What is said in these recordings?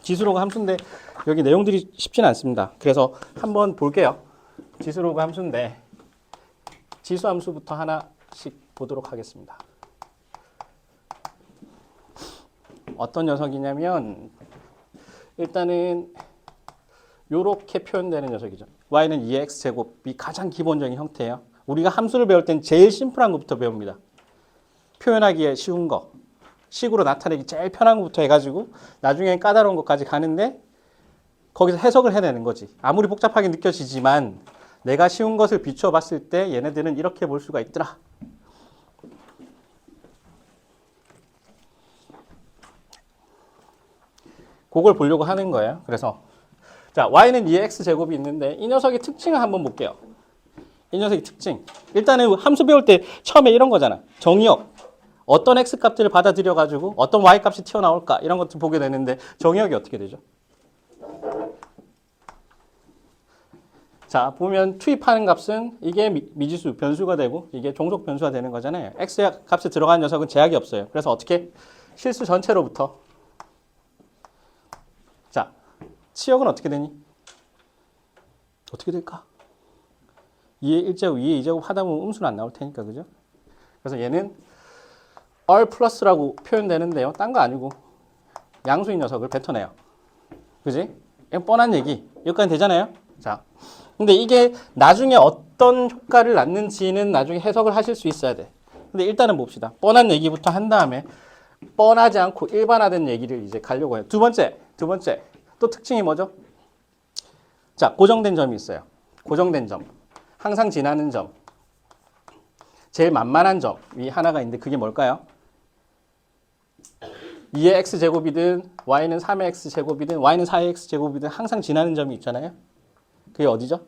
지수로그 함수인데 여기 내용들이 쉽지는 않습니다. 그래서 한번 볼게요. 지수로그 함수인데 지수 함수부터 하나씩 보도록 하겠습니다. 어떤 녀석이냐면 일단은 이렇게 표현되는 녀석이죠. y는 2x 제곱이 가장 기본적인 형태예요. 우리가 함수를 배울 땐 제일 심플한 것부터 배웁니다. 표현하기에 쉬운 거, 식으로 나타내기 제일 편한 것부터 해가지고 나중엔 까다로운 것까지 가는데 거기서 해석을 해내는 거지. 아무리 복잡하게 느껴지지만 내가 쉬운 것을 비추어 봤을 때 얘네들은 이렇게 볼 수가 있더라. 그걸 보려고 하는 거예요. 그래서 자, y는 2x 제곱이 있는데 이 녀석의 특징을 한번 볼게요. 이 녀석의 특징. 일단은 함수 배울 때 처음에 이런 거잖아. 정의역. 어떤 x 값들을 받아들여 가지고 어떤 y 값이 튀어나올까 이런 것들 보게 되는데 정의역이 어떻게 되죠? 자, 보면 투입하는 값은 이게 미지수 변수가 되고 이게 종속 변수가 되는 거잖아요. x 값에 들어가는 녀석은 제약이 없어요. 그래서 어떻게 실수 전체로부터 자, 치역은 어떻게 되니? 어떻게 될까? 2의 1제곱, 2의 2제곱 하다 보면 음수는 안 나올 테니까, 그죠? 그래서 얘는 R 플러스라고 표현되는데요. 딴 거 아니고 양수인 녀석을 뱉어내요. 그지? 이건 뻔한 얘기. 여기까지 되잖아요? 자, 근데 이게 나중에 어떤 효과를 낳는지는 나중에 해석을 하실 수 있어야 돼. 근데 일단은 봅시다. 뻔한 얘기부터 한 다음에 뻔하지 않고 일반화된 얘기를 이제 가려고 해요. 두 번째. 또 특징이 뭐죠? 자, 고정된 점이 있어요. 고정된 점. 항상 지나는 점. 제일 만만한 점이 하나가 있는데 그게 뭘까요? 2의 x제곱이든 y는 3의 x제곱이든 y는 4의 x제곱이든 항상 지나는 점이 있잖아요. 그게 어디죠?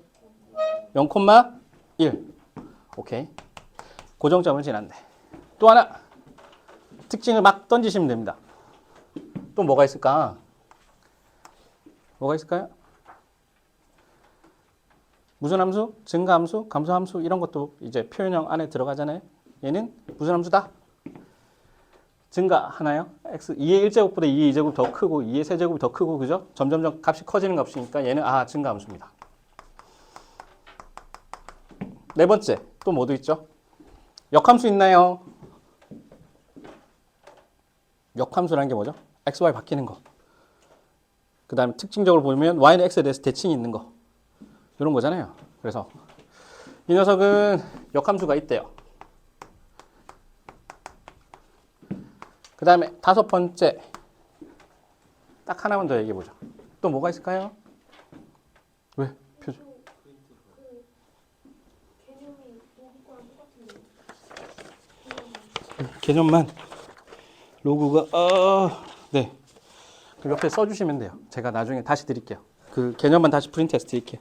0,1. 오케이. 고정점을 지난대. 또 하나. 특징을 막 던지시면 됩니다. 또 뭐가 있을까? 뭐가 있을까요? 무슨 함수? 증가함수? 감소함수? 이런 것도 이제 표현형 안에 들어가잖아요. 얘는 무슨 함수다? 증가하나요? x 2의 1제곱보다 2의 2제곱 더 크고 2의 세제곱이 더 크고 그죠? 점점점 값이 커지는 값이니까 얘는 증가함수입니다. 네 번째, 또 뭐도 있죠? 역함수 있나요? 역함수라는 게 뭐죠? x, y 바뀌는 거. 그 다음에 특징적으로 보면 y는 x에 대해서 대칭이 있는 거. 이런 거잖아요. 그래서 이 녀석은 역함수가 있대요. 그 다음에 다섯 번째, 딱 하나만 더 얘기해 보죠. 또 뭐가 있을까요? 왜? 표정. 개념만 로그가 네. 그 옆에 써주시면 돼요. 제가 나중에 다시 드릴게요. 그 개념만 다시 프린트해서 드릴게요.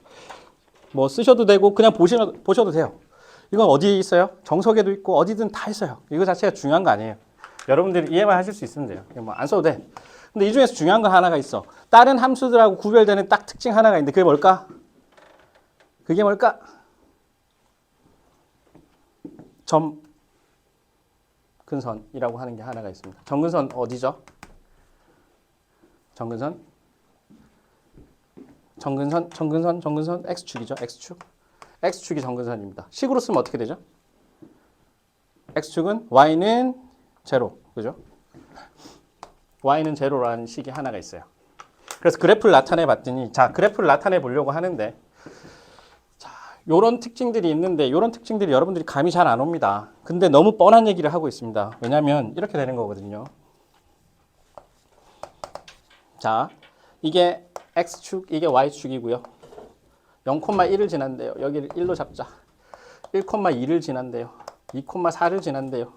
뭐 쓰셔도 되고 그냥 보셔도 돼요. 이건 어디에 있어요? 정석에도 있고 어디든 다 있어요. 이거 자체가 중요한 거 아니에요. 여러분들이 이해만 하실 수 있으면 돼요. 뭐 안 써도 돼. 근데 이 중에서 중요한 거 하나가 있어. 다른 함수들하고 구별되는 딱 특징 하나가 있는데 그게 뭘까? 그게 뭘까? 점근선이라고 하는 게 하나가 있습니다. 점근선 어디죠? 점근선 X축이죠. X축. X축이 점근선입니다. 식으로 쓰면 어떻게 되죠? X축은 Y는 제로. 그죠? Y는 제로라는 식이 하나가 있어요. 그래서 그래프를 나타내 봤더니 자, 그래프를 나타내 보려고 하는데 자, 요런 특징들이 있는데 요런 특징들이 여러분들이 감이 잘 안 옵니다. 근데 너무 뻔한 얘기를 하고 있습니다. 왜냐면 이렇게 되는 거거든요. 자, 이게 X축, 이게 Y축이고요. 0,1을 지난대요. 여기를 1로 잡자. 1,2를 지난대요. 2,4를 지난대요.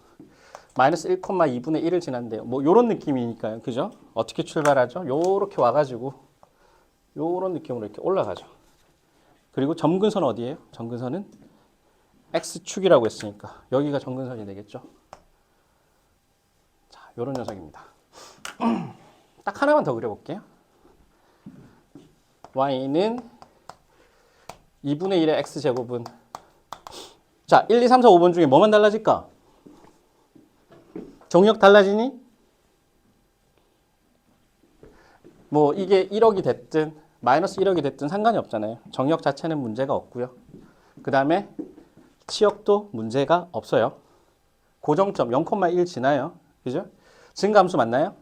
마이너스 1,2분의 1을 지난대요. 뭐 요런 느낌이니까요. 그죠? 어떻게 출발하죠? 요렇게 와가지고 요런 느낌으로 이렇게 올라가죠. 그리고 점근선 어디예요? 점근선은 X축이라고 했으니까 여기가 점근선이 되겠죠. 자, 요런 녀석입니다. 딱 하나만 더 그려볼게요. y는 2분의 1의 x제곱은 자, 1, 2, 3, 4, 5번 중에 뭐만 달라질까? 정역 달라지니? 뭐 이게 1억이 됐든 마이너스 1억이 됐든 상관이 없잖아요. 정역 자체는 문제가 없고요. 그 다음에 치역도 문제가 없어요. 고정점 0,1 지나요. 그죠? 증가함수 맞나요?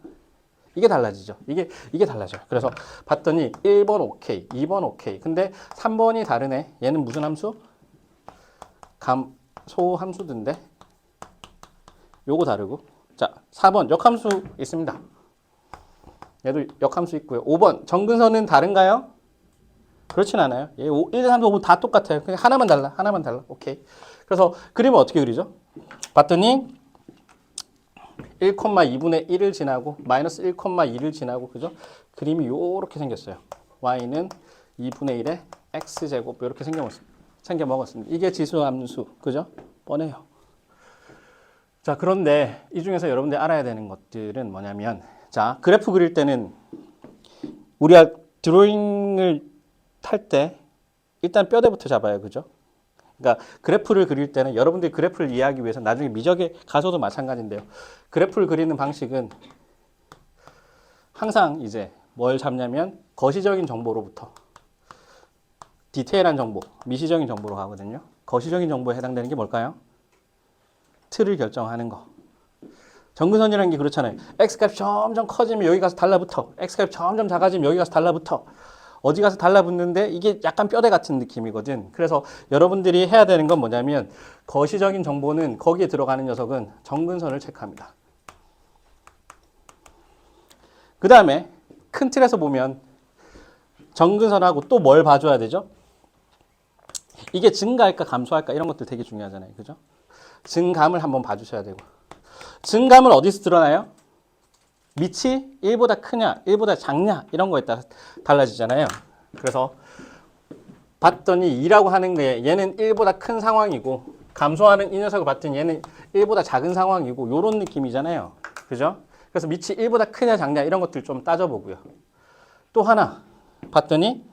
이게 달라지죠. 이게 달라져요. 그래서 봤더니 1번 오케이, 2번 오케이. 근데 3번이 다르네. 얘는 무슨 함수? 감소 함수던데. 요거 다르고. 자, 4번 역함수 있습니다. 얘도 역함수 있고요. 5번 정근선은 다른가요? 그렇진 않아요. 얘 1, 2, 3, 5번 다 똑같아요. 그냥 하나만 달라. 하나만 달라. 오케이. 그래서 그림을 어떻게 그리죠? 봤더니 1,2분의 1을 지나고 마이너스 1,2를 지나고 그죠? 그림이 요렇게 생겼어요. y는 2분의 1의 x제곱 이렇게 생겨 먹었습니다. 이게 지수함수 그죠? 뻔해요. 자, 그런데 이 중에서 여러분들이 알아야 되는 것들은 뭐냐면 자, 그래프 그릴 때는 우리가 드로잉을 탈 때 일단 뼈대부터 잡아요. 그죠? 그러니까 그래프를 그릴 때는 여러분들이 그래프를 이해하기 위해서 나중에 미적에 가서도 마찬가지인데요. 그래프를 그리는 방식은 항상 이제 뭘 잡냐면 거시적인 정보로부터 디테일한 정보, 미시적인 정보로 가거든요. 거시적인 정보에 해당되는 게 뭘까요? 틀을 결정하는 거. 정근선이라는 게 그렇잖아요. x값이 점점 커지면 여기 가서 달라붙어. x값이 점점 작아지면 여기 가서 달라붙어. 어디 가서 달라붙는데 이게 약간 뼈대 같은 느낌이거든. 그래서 여러분들이 해야 되는 건 뭐냐면 거시적인 정보는 거기에 들어가는 녀석은 정근선을 체크합니다. 그 다음에 큰 틀에서 보면 정근선하고 또 뭘 봐줘야 되죠? 이게 증가할까 감소할까 이런 것들 되게 중요하잖아요. 그죠? 증감을 한번 봐주셔야 되고 증감은 어디서 드러나요? 밑이 1보다 크냐 1보다 작냐 이런 거에 따라 달라지잖아요. 그래서 봤더니 2라고 하는 게 얘는 1보다 큰 상황이고 감소하는 이 녀석을 봤더니 얘는 1보다 작은 상황이고 이런 느낌이잖아요. 그죠? 그래서 밑이 1보다 크냐 작냐 이런 것들 좀 따져보고요. 또 하나 봤더니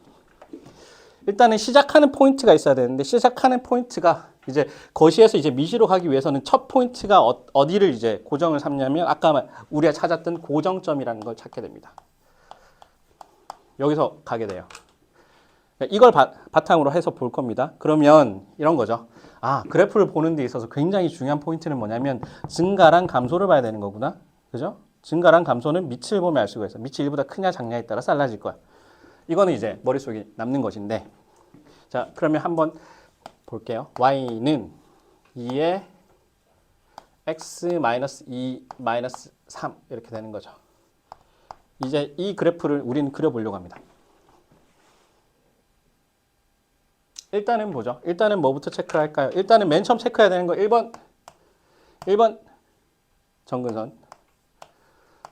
일단은 시작하는 포인트가 있어야 되는데 시작하는 포인트가 이제 거시에서 이제 미시로 가기 위해서는 첫 포인트가 어디를 이제 고정을 삼냐면 아까 우리가 찾았던 고정점이라는 걸 찾게 됩니다. 여기서 가게 돼요. 이걸 바탕으로 해서 볼 겁니다. 그러면 이런 거죠. 아, 그래프를 보는 데 있어서 굉장히 중요한 포인트는 뭐냐면 증가랑 감소를 봐야 되는 거구나. 그죠? 증가랑 감소는 밑을 보면 알 수가 있어. 밑이 1보다 크냐 작냐에 따라 달라질 거야. 이거는 이제 머릿속에 남는 것인데 자, 그러면 한번 볼게요. y는 2의 x-2 3 이렇게 되는 거죠. 이제 이 그래프를 우리는 그려보려고 합니다. 일단은 보죠. 일단은 뭐부터 체크할까요? 일단은 맨 처음 체크해야 되는 거 1번 정근선.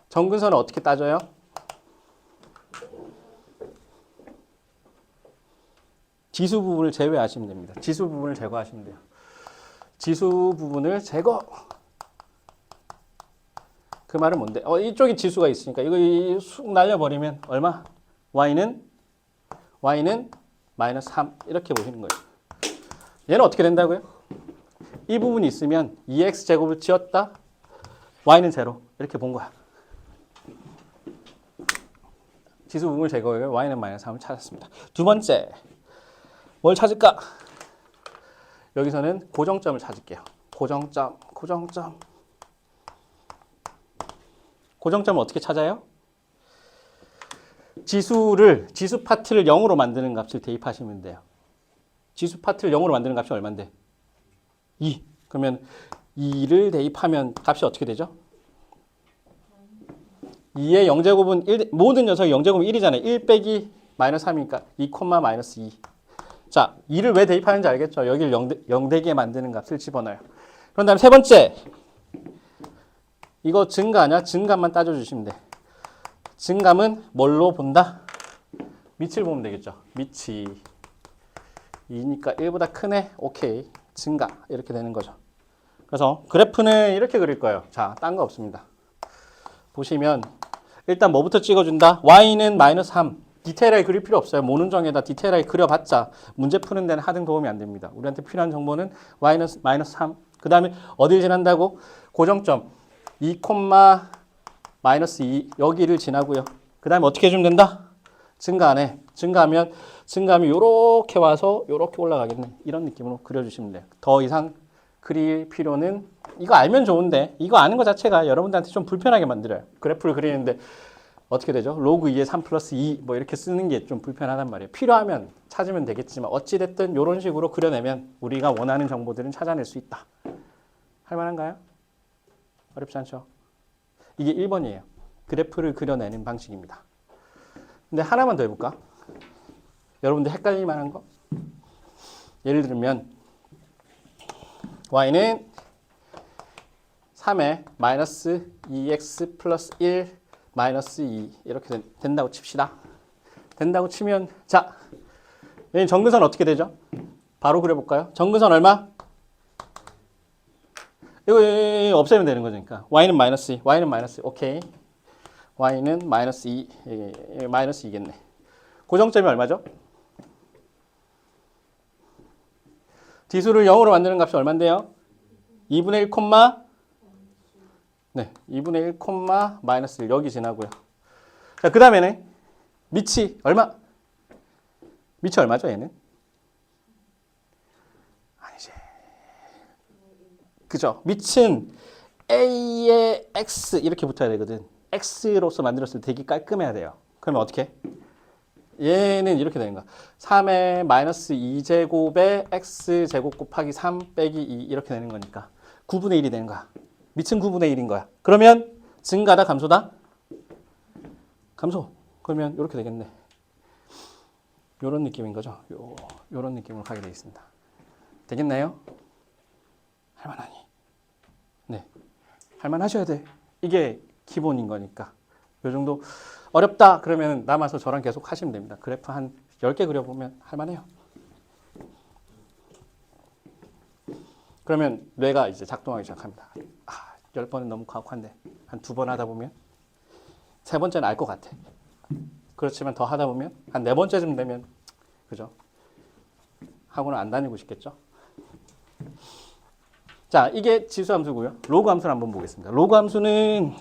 정근선은 어떻게 따져요? 지수 부분을 제외하시면 됩니다. 지수 부분을 제거하시면 돼요. 지수 부분을 제거. 그 말은 뭔데? 이쪽에 지수가 있으니까 이거 쑥 날려버리면 얼마? y는 마이너스 3 이렇게 보시는 거예요. 얘는 어떻게 된다고요? 이 부분이 있으면 2x제곱을 지었다. y는 0 이렇게 본 거야. 지수 부분을 제거해 y는 마이너스 3을 찾았습니다. 두 번째 뭘 찾을까? 여기서는 고정점을 찾을게요. 고정점을 어떻게 찾아요? 지수 파트를 0으로 만드는 값을 대입하시면 돼요. 지수 파트를 0으로 만드는 값이 얼마인데? 2. 그러면 2를 대입하면 값이 어떻게 되죠? 2의 0제곱은 1, 모든 녀석이 0제곱은 1이잖아요. 1 빼기 마이너스 3이니까 2, 마이너스 2. 자, 2를 왜 대입하는지 알겠죠? 여기를 0대기에 만드는 값을 집어넣어요. 그런 다음에 세 번째. 이거 증가냐? 증감만 따져주시면 돼. 증감은 뭘로 본다? 밑을 보면 되겠죠. 밑이 2니까 1보다 크네? 오케이. 증가. 이렇게 되는 거죠. 그래서 그래프는 이렇게 그릴 거예요. 자, 딴 거 없습니다. 보시면 일단 뭐부터 찍어준다? y는 마이너스 3. 디테일하게 그릴 필요 없어요. 모눈정에다 디테일하게 그려봤자 문제 푸는 데는 하등 도움이 안 됩니다. 우리한테 필요한 정보는 y는 마이너스 3. 그 다음에 어딜 지난다고? 고정점. 2, 마이너스 2 여기를 지나고요. 그 다음에 어떻게 해주면 된다? 증가하네. 증가하면 요렇게 와서 요렇게 올라가겠네. 이런 느낌으로 그려주시면 돼요. 더 이상 그릴 필요는 이거 알면 좋은데 이거 아는 것 자체가 여러분들한테 좀 불편하게 만들어요. 그래프를 그리는데 어떻게 되죠? 로그 2에 3 플러스 2 뭐 이렇게 쓰는 게 좀 불편하단 말이에요. 필요하면 찾으면 되겠지만 어찌됐든 이런 식으로 그려내면 우리가 원하는 정보들은 찾아낼 수 있다. 할만한가요? 어렵지 않죠? 이게 1번이에요. 그래프를 그려내는 방식입니다. 근데 하나만 더 해볼까? 여러분들 헷갈릴 만한 거? 예를 들면 y는 3에 마이너스 2x 플러스 1 마이너스 2 이렇게 된다고 칩시다. 된다고 치면 자, 정근선 어떻게 되죠? 바로 그려볼까요? 정근선 얼마? 이거 없애면 되는 거니까 y는 마이너스 2, y는 마이너스 2, 오케이. y는 마이너스 2, 마이너스 2겠네. 고정점이 얼마죠? 디수를 0으로 만드는 값이 얼마인데요? 2분의 1, 네, 2분의 1, 마이너스 1 여기 지나고요. 자, 그 다음에는 밑이 얼마? 밑이 얼마죠, 얘는? 아니지. 그죠? 밑은 a의 x 이렇게 붙어야 되거든. x로서 만들었을 때 되게 깔끔해야 돼요. 그러면 어떻게? 얘는 이렇게 되는 거야. 3의 마이너스 2제곱에 x제곱 곱하기 3 빼기 2 이렇게 되는 거니까 9분의 1이 되는 거야. 밑은 9분의 1인 거야. 그러면 증가다 감소다? 감소. 그러면 이렇게 되겠네. 요런 느낌인 거죠. 요런 느낌으로 가게 되어 있습니다. 되겠나요? 할만하니? 네. 할만하셔야 돼. 이게 기본인 거니까. 요 정도 어렵다 그러면 남아서 저랑 계속 하시면 됩니다. 그래프 한 10개 그려보면 할만해요. 그러면 뇌가 이제 작동하기 시작합니다. 10번은 너무 과학한데 한 2번 하다 보면 3번째는 알 것 같아. 그렇지만 더 하다 보면 한 4번째쯤 되면 그죠? 학원을 안 다니고 싶겠죠? 자, 이게 지수 함수고요. 로그 함수를 한번 보겠습니다. 로그 함수는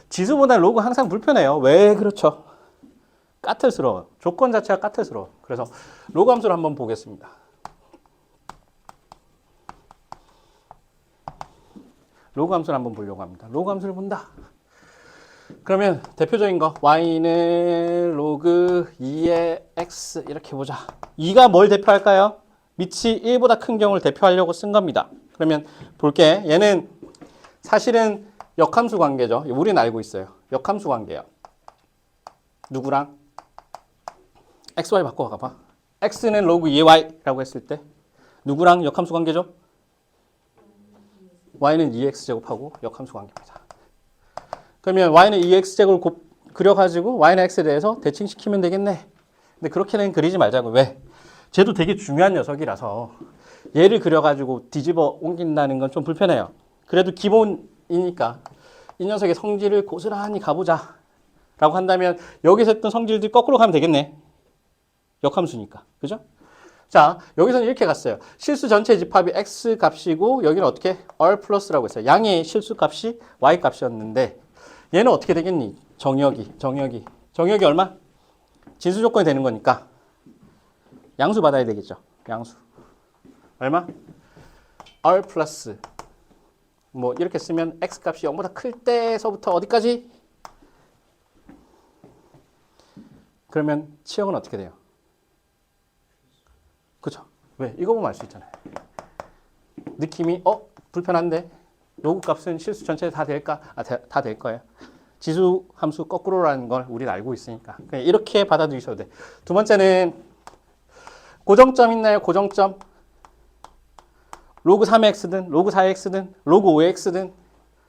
지수보다 로그 항상 불편해요. 왜 그렇죠? 까탈스러워. 조건 자체가 까탈스러워. 그래서 로그 함수를 한번 보겠습니다. 로그 함수를 한번 보려고 합니다. 로그 함수를 본다. 그러면 대표적인 거 y는 로그 2의 x 이렇게 보자. 2가 뭘 대표할까요? 밑이 1보다 큰 경우를 대표하려고 쓴 겁니다. 그러면 볼게. 얘는 사실은 역함수 관계죠. 우리는 알고 있어요. 역함수 관계예요. 누구랑? xy 바꿔가봐. x는 로그 2의 y라고 했을 때 누구랑 역함수 관계죠? y는 2x제곱하고 역함수 관계입니다. 그러면 y는 2x제곱을 그려가지고 y는 x에 대해서 대칭시키면 되겠네. 근데 그렇게는 그리지 말자고. 왜? 쟤도 되게 중요한 녀석이라서 얘를 그려가지고 뒤집어 옮긴다는 건 좀 불편해요. 그래도 기본이니까 이 녀석의 성질을 고스란히 가보자 라고 한다면 여기서 했던 성질들 거꾸로 가면 되겠네. 역함수니까. 그죠? 자, 여기서는 이렇게 갔어요. 실수 전체 집합이 x 값이고 여기는 어떻게? r 플러스라고 했어요. 양의 실수 값이 y 값이었는데 얘는 어떻게 되겠니? 정역이 얼마? 진수 조건이 되는 거니까 양수 받아야 되겠죠. 양수. 얼마? r 플러스 뭐 이렇게 쓰면 x 값이 0보다 클 때서부터 어디까지? 그러면 치역은 어떻게 돼요? 그죠? 왜? 이거 보면 알 수 있잖아요. 느낌이 불편한데 요구 값은 실수 전체에 다 될까? 다 될 거예요. 지수 함수 거꾸로라는 걸 우리는 알고 있으니까 그냥 이렇게 받아들이셔도 돼. 두 번째는 고정점 있나요? 고정점. 로그 3x든 로그 4x든 로그 5x든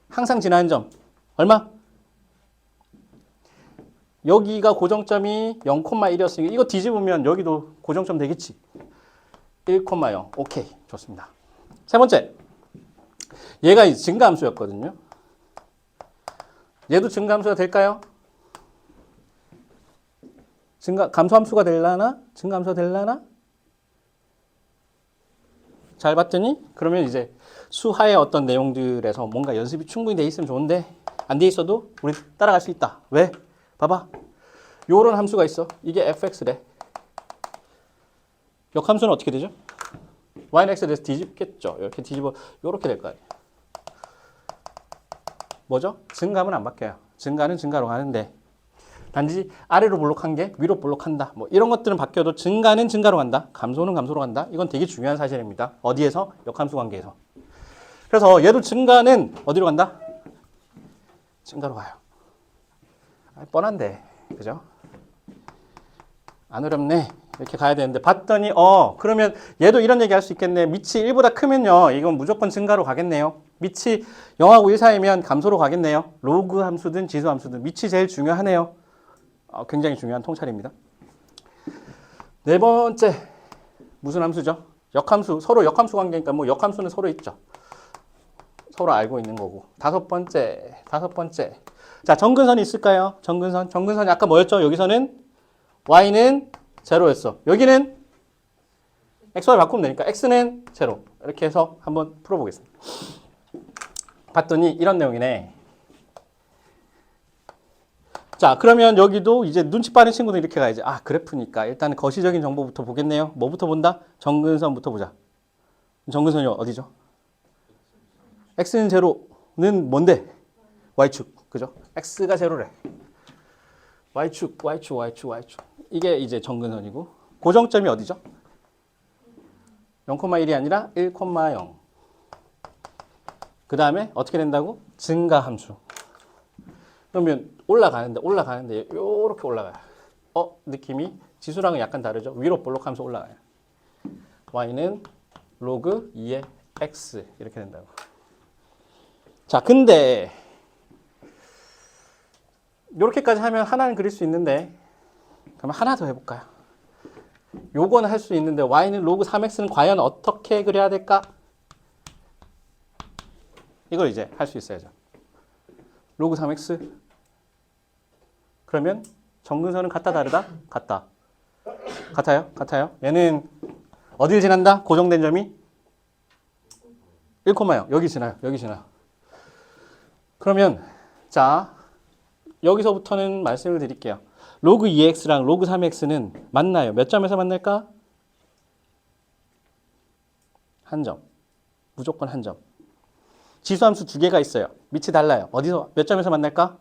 항상 지나는 점 얼마? 여기가 고정점이 0,1이었으니까 이거 뒤집으면 여기도 고정점 되겠지. 1,0 오케이 좋습니다. 세 번째 얘가 증가함수였거든요. 얘도 증가함수가 될까요? 감소함수가 될라나? 증가함수가 될라나? 잘 봤더니 그러면 이제 수하의 어떤 내용들에서 뭔가 연습이 충분히 돼 있으면 좋은데 안 돼 있어도 우리 따라갈 수 있다. 왜? 봐봐. 요런 함수가 있어. 이게 fx래. 역함수는 어떻게 되죠? y는 x에 대해서 뒤집겠죠. 이렇게 뒤집어 요렇게 될 거예요. 뭐죠? 증가하면 안 바뀌어요. 증가는 증가로 가는데 단지 아래로 볼록한 게 위로 볼록한다. 뭐 이런 것들은 바뀌어도 증가는 증가로 간다. 감소는 감소로 간다. 이건 되게 중요한 사실입니다. 어디에서? 역함수 관계에서. 그래서 얘도 증가는 어디로 간다? 증가로 가요. 뻔한데. 그죠? 안 어렵네. 이렇게 가야 되는데 봤더니 그러면 얘도 이런 얘기 할 수 있겠네. 밑이 1보다 크면요. 이건 무조건 증가로 가겠네요. 밑이 0하고 1 사이면 감소로 가겠네요. 로그 함수든 지수 함수든 밑이 제일 중요하네요. 굉장히 중요한 통찰입니다. 네 번째 무슨 함수죠? 역함수. 서로 역함수 관계니까 뭐 역함수는 서로 있죠. 서로 알고 있는 거고. 다섯 번째. 자, 정근선이 있을까요? 정근선이 아까 뭐였죠? 여기서는 y는 제로였어. 여기는 xy 바꾸면 되니까 x는 제로. 이렇게 해서 한번 풀어보겠습니다. 봤더니 이런 내용이네. 자, 그러면 여기도 이제 눈치 빠른 친구들 이렇게 가야지. 그래프니까 일단 거시적인 정보부터 보겠네요. 뭐부터 본다? 정근선부터 보자. 정근선이 어디죠? x는 제로는 뭔데? y축. 그죠? x가 제로래. y축. 이게 이제 정근선이고 고정점이 어디죠? 0,1이 아니라 1,0. 그 다음에 어떻게 된다고? 증가함수. 그러면 올라가는데 요렇게 올라가요. 느낌이 지수랑은 약간 다르죠? 위로 볼록하면서 올라가요. y는 로그 2의 x 이렇게 된다고. 자, 근데 요렇게까지 하면 하나는 그릴 수 있는데 그러면 하나 더 해볼까요? 요거는 할 수 있는데 y는 로그 3x는 과연 어떻게 그려야 될까? 이걸 이제 할 수 있어야죠. 로그 3x 그러면 정근선은 같다 다르다? 같다. 같아요? 얘는 어딜 지난다? 고정된 점이 1,0 여기 지나요. 그러면 자 여기서부터는 말씀을 드릴게요. 로그 2x랑 로그 3x는 만나요. 몇 점에서 만날까? 한 점. 무조건 한 점. 지수함수 두 개가 있어요. 밑이 달라요. 어디서 몇 점에서 만날까?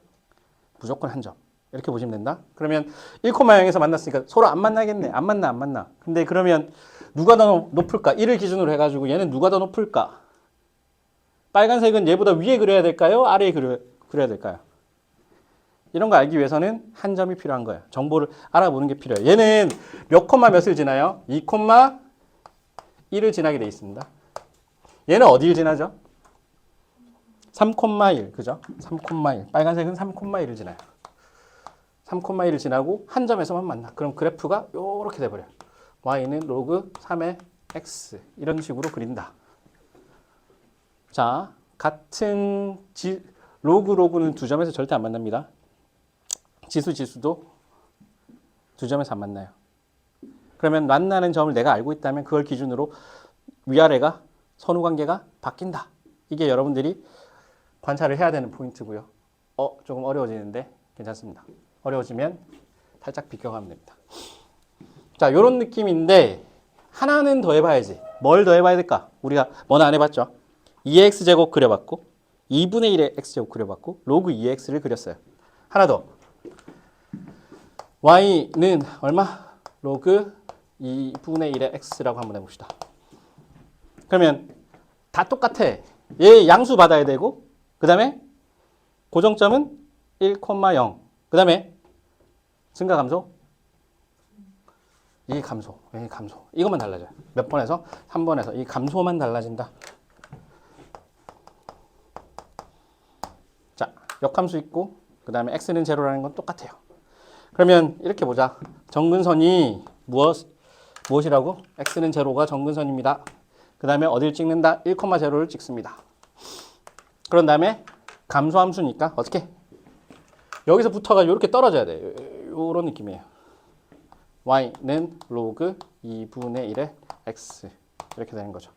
무조건 한 점. 이렇게 보시면 된다. 그러면 1,0에서 만났으니까 서로 안 만나겠네. 안 만나. 근데 그러면 누가 더 높을까? 1을 기준으로 해가지고 얘는 누가 더 높을까? 빨간색은 얘보다 위에 그려야 될까요? 아래에 그려야 될까요? 이런 거 알기 위해서는 한 점이 필요한 거예요. 정보를 알아보는 게 필요해요. 얘는 몇 콤마 몇을 지나요? 2,1을 지나게 돼 있습니다. 얘는 어디를 지나죠? 3,1, 그죠? 3,1. 빨간색은 3,1을 지나요. 3,1을 지나고 한 점에서만 만나. 그럼 그래프가 요렇게 돼버려요. y는 로그 3의 x 이런 식으로 그린다. 자, 같은 로그는 두 점에서 절대 안 만납니다. 지수도 두 점에서 안 만나요. 그러면 만나는 점을 내가 알고 있다면 그걸 기준으로 위아래가 선후관계가 바뀐다. 이게 여러분들이 관찰을 해야 되는 포인트고요. 조금 어려워지는데 괜찮습니다. 어려워지면 살짝 비껴가면 됩니다. 자, 이런 느낌인데 하나는 더 해봐야지. 뭘 더 해봐야 될까? 우리가 뭐는 안 해봤죠. 2x제곱 그려봤고 2분의 1의 x제곱 그려봤고 로그 2x를 그렸어요. 하나 더. y는 얼마? 로그 2분의 1의 x라고 한번 해봅시다. 그러면 다 똑같아. 얘 양수 받아야 되고 그 다음에 고정점은 1,0. 그 다음에 증가 감소? 이 감소. 이것만 달라져요. 몇 번에서? 3번에서. 이 감소만 달라진다. 자, 역함수 있고 그 다음에 x는 제로라는 건 똑같아요. 그러면 이렇게 보자. 정근선이 무엇이라고? x는 제로가 정근선입니다. 그 다음에 어딜 찍는다? 1,0를 찍습니다. 그런 다음에 감소함수니까 어떻게? 여기서 붙어가지고 이렇게 떨어져야 돼요. 이런 느낌이에요. y는 로그 2분의 1의 x 이렇게 되는 거죠.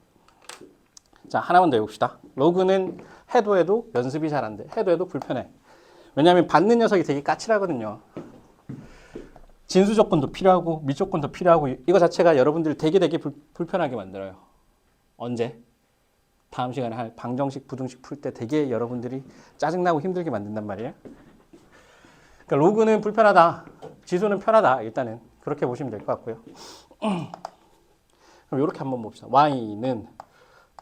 자, 하나만 더 해봅시다. 로그는 해도 연습이 잘 안 돼. 해도 불편해. 왜냐하면 받는 녀석이 되게 까칠하거든요. 진수 조건도 필요하고 미조건도 필요하고 이거 자체가 여러분들 되게 불편하게 만들어요. 언제? 다음 시간에 할 방정식, 부등식 풀 때 되게 여러분들이 짜증나고 힘들게 만든단 말이에요. 그러니까 로그는 불편하다. 지수는 편하다. 일단은 그렇게 보시면 될 것 같고요. 그럼 이렇게 한번 봅시다. y는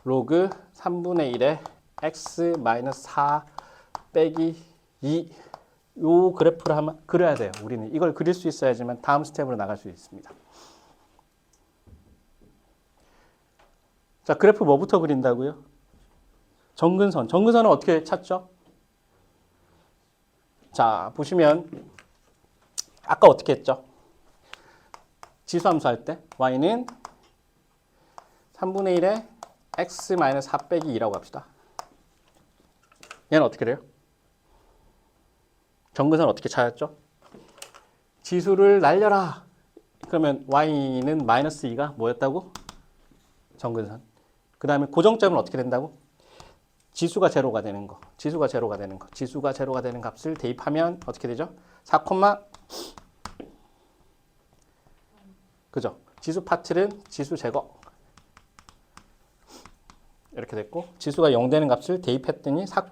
로그 3분의 1에 x-4 빼기 2 요 그래프를 한번 그려야 돼요. 우리는 이걸 그릴 수 있어야지만 다음 스텝으로 나갈 수 있습니다. 자, 그래프 뭐부터 그린다고요? 정근선. 정근선은 어떻게 찾죠? 자, 보시면 아까 어떻게 했죠? 지수함수 할 때 y는 3분의 1에 x-4 빼기 2라고 합시다. 얘는 어떻게 돼요? 정근선 어떻게 찾았죠? 지수를 날려라. 그러면 y는 마이너스 2가 뭐였다고? 정근선. 그 다음에 고정점은 어떻게 된다고? 지수가 제로가 되는 거. 지수가 제로가 되는 거. 지수가 제로가 되는 값을 대입하면 어떻게 되죠? 4, 그죠? 지수 파트는 지수 제거. 이렇게 됐고 지수가 0 되는 값을 대입했더니 4,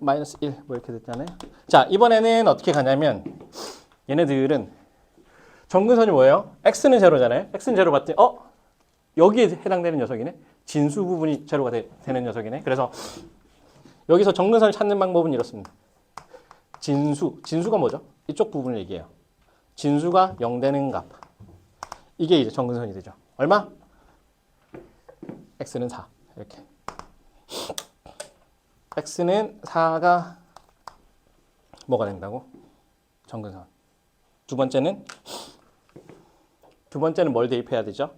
마이너스 1 뭐 이렇게 됐잖아요. 자, 이번에는 어떻게 가냐면 얘네들은 정근선이 뭐예요? x는 제로잖아요. x는 제로 봤더니 여기에 해당되는 녀석이네. 진수 부분이 제로가 되는 녀석이네. 그래서 여기서 정근선을 찾는 방법은 이렇습니다. 진수가 뭐죠? 이쪽 부분을 얘기해요. 진수가 0 되는 값. 이게 이제 정근선이 되죠. 얼마? x는 4. 이렇게. x는 4가 뭐가 된다고? 정근선. 두 번째는 뭘 대입해야 되죠?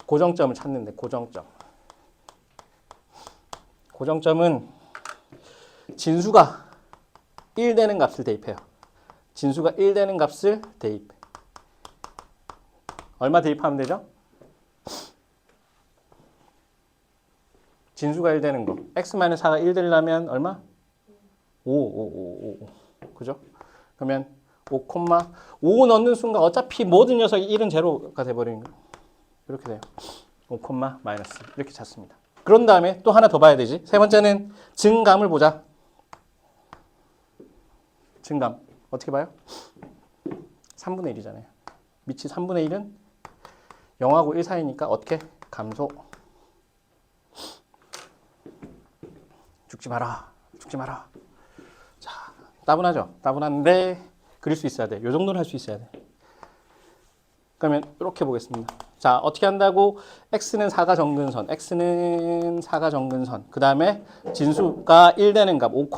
고정점을 찾는데 고정점. 고정점은 진수가 1 되는 값을 대입해요. 진수가 1 되는 값을 대입. 얼마 대입하면 되죠? 진수가 1 되는 거. x-4가 1 되려면 얼마? 5. 그죠? 그러면 5 넣는 순간 어차피 모든 녀석이 1은 제로가 돼버리는 거예요. 이렇게 돼요. 5, 마이너스. 이렇게 찾습니다. 그런 다음에 또 하나 더 봐야 되지. 세 번째는 증감을 보자. 증감. 어떻게 봐요? 3분의 1이잖아요. 밑이 3분의 1은 0하고 1 사이니까 어떻게? 감소. 죽지 마라. 자, 따분하죠? 따분한데 그릴 수 있어야 돼. 이 정도는 할 수 있어야 돼. 그러면 이렇게 보겠습니다. 자, 어떻게 한다고? x는 4가 정근선. 그 다음에 진수가 1 되는 값. 5,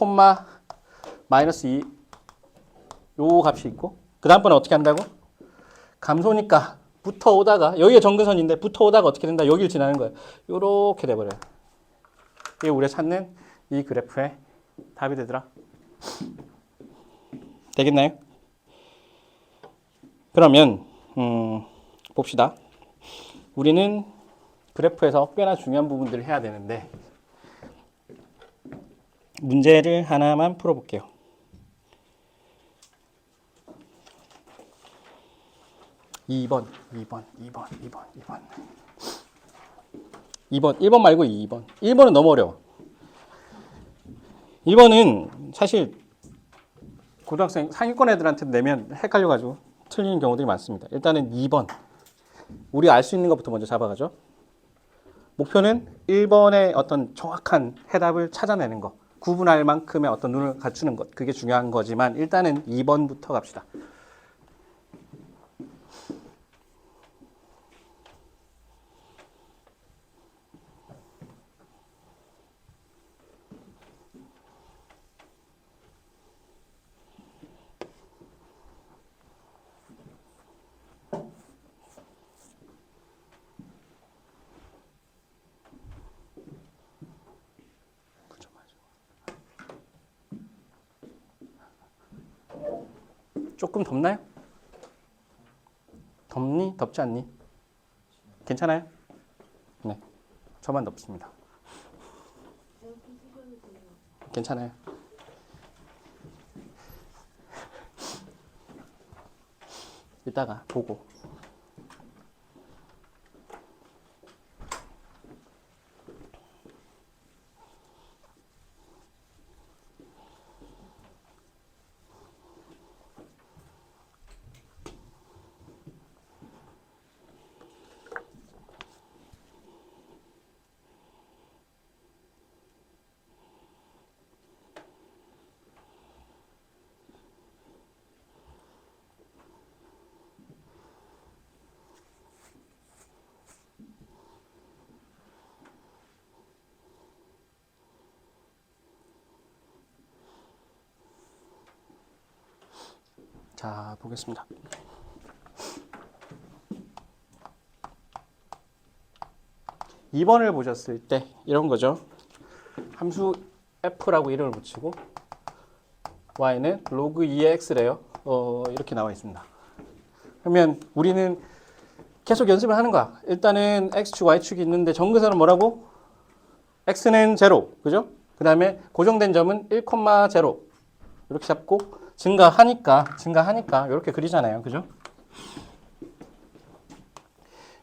마이너스 2. 요 값이 있고. 그 다음번에 어떻게 한다고? 감소니까 붙어 오다가 여기가 정근선인데 붙어 오다가 어떻게 된다? 여기를 지나는 거예요. 요렇게 돼버려요. 이게 우리가 찾는 이 그래프의 답이 되더라. 되겠나요? 그러면 봅시다. 우리는 그래프에서 꽤나 중요한 부분들을 해야 되는데 문제를 하나만 풀어볼게요. 2번. 1번 말고 2번. 1번은 너무 어려워. 1번은 사실 고등학생 상위권 애들한테 내면 헷갈려가지고 틀리는 경우들이 많습니다. 일단은 2번. 우리가 알 수 있는 것부터 먼저 잡아가죠. 목표는 1번의 어떤 정확한 해답을 찾아내는 것. 구분할 만큼의 어떤 눈을 갖추는 것. 그게 중요한 거지만 일단은 2번부터 갑시다. 조금 덥나요? 덥니? 덥지 않니? 괜찮아요? 네. 저만 덮습니다. 괜찮아요. 이따가 보고. 자, 보겠습니다. (2번을) 보셨을 때 이런 거죠. 함수 f라고 이름을 붙이고 y는 log 2의 x래요. 이렇게 나와 있습니다. 그러면 우리는 계속 연습을 하는 거야. 일단은 x축, y축이 있는데 정근선은 뭐라고? x는 0, 그죠? 그 다음에 고정된 점은 1,0 이렇게 잡고 증가하니까 이렇게 그리잖아요, 그죠?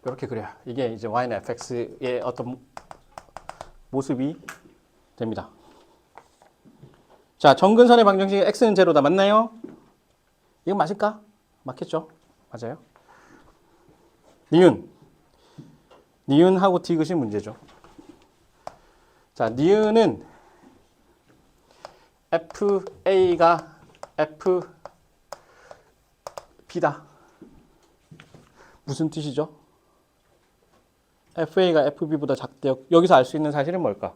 이렇게 그려요. 이게 이제 y는 fx의 어떤 모습이 됩니다. 자, 정근선의 방정식이 x는 0다. 맞나요? 이건 맞을까? 맞겠죠? 맞아요. 니은하고 디귿이 문제죠. 자, 니은은 FA가 FB다. 무슨 뜻이죠? FA가 FB보다 작대요. 여기서 알 수 있는 사실은 뭘까?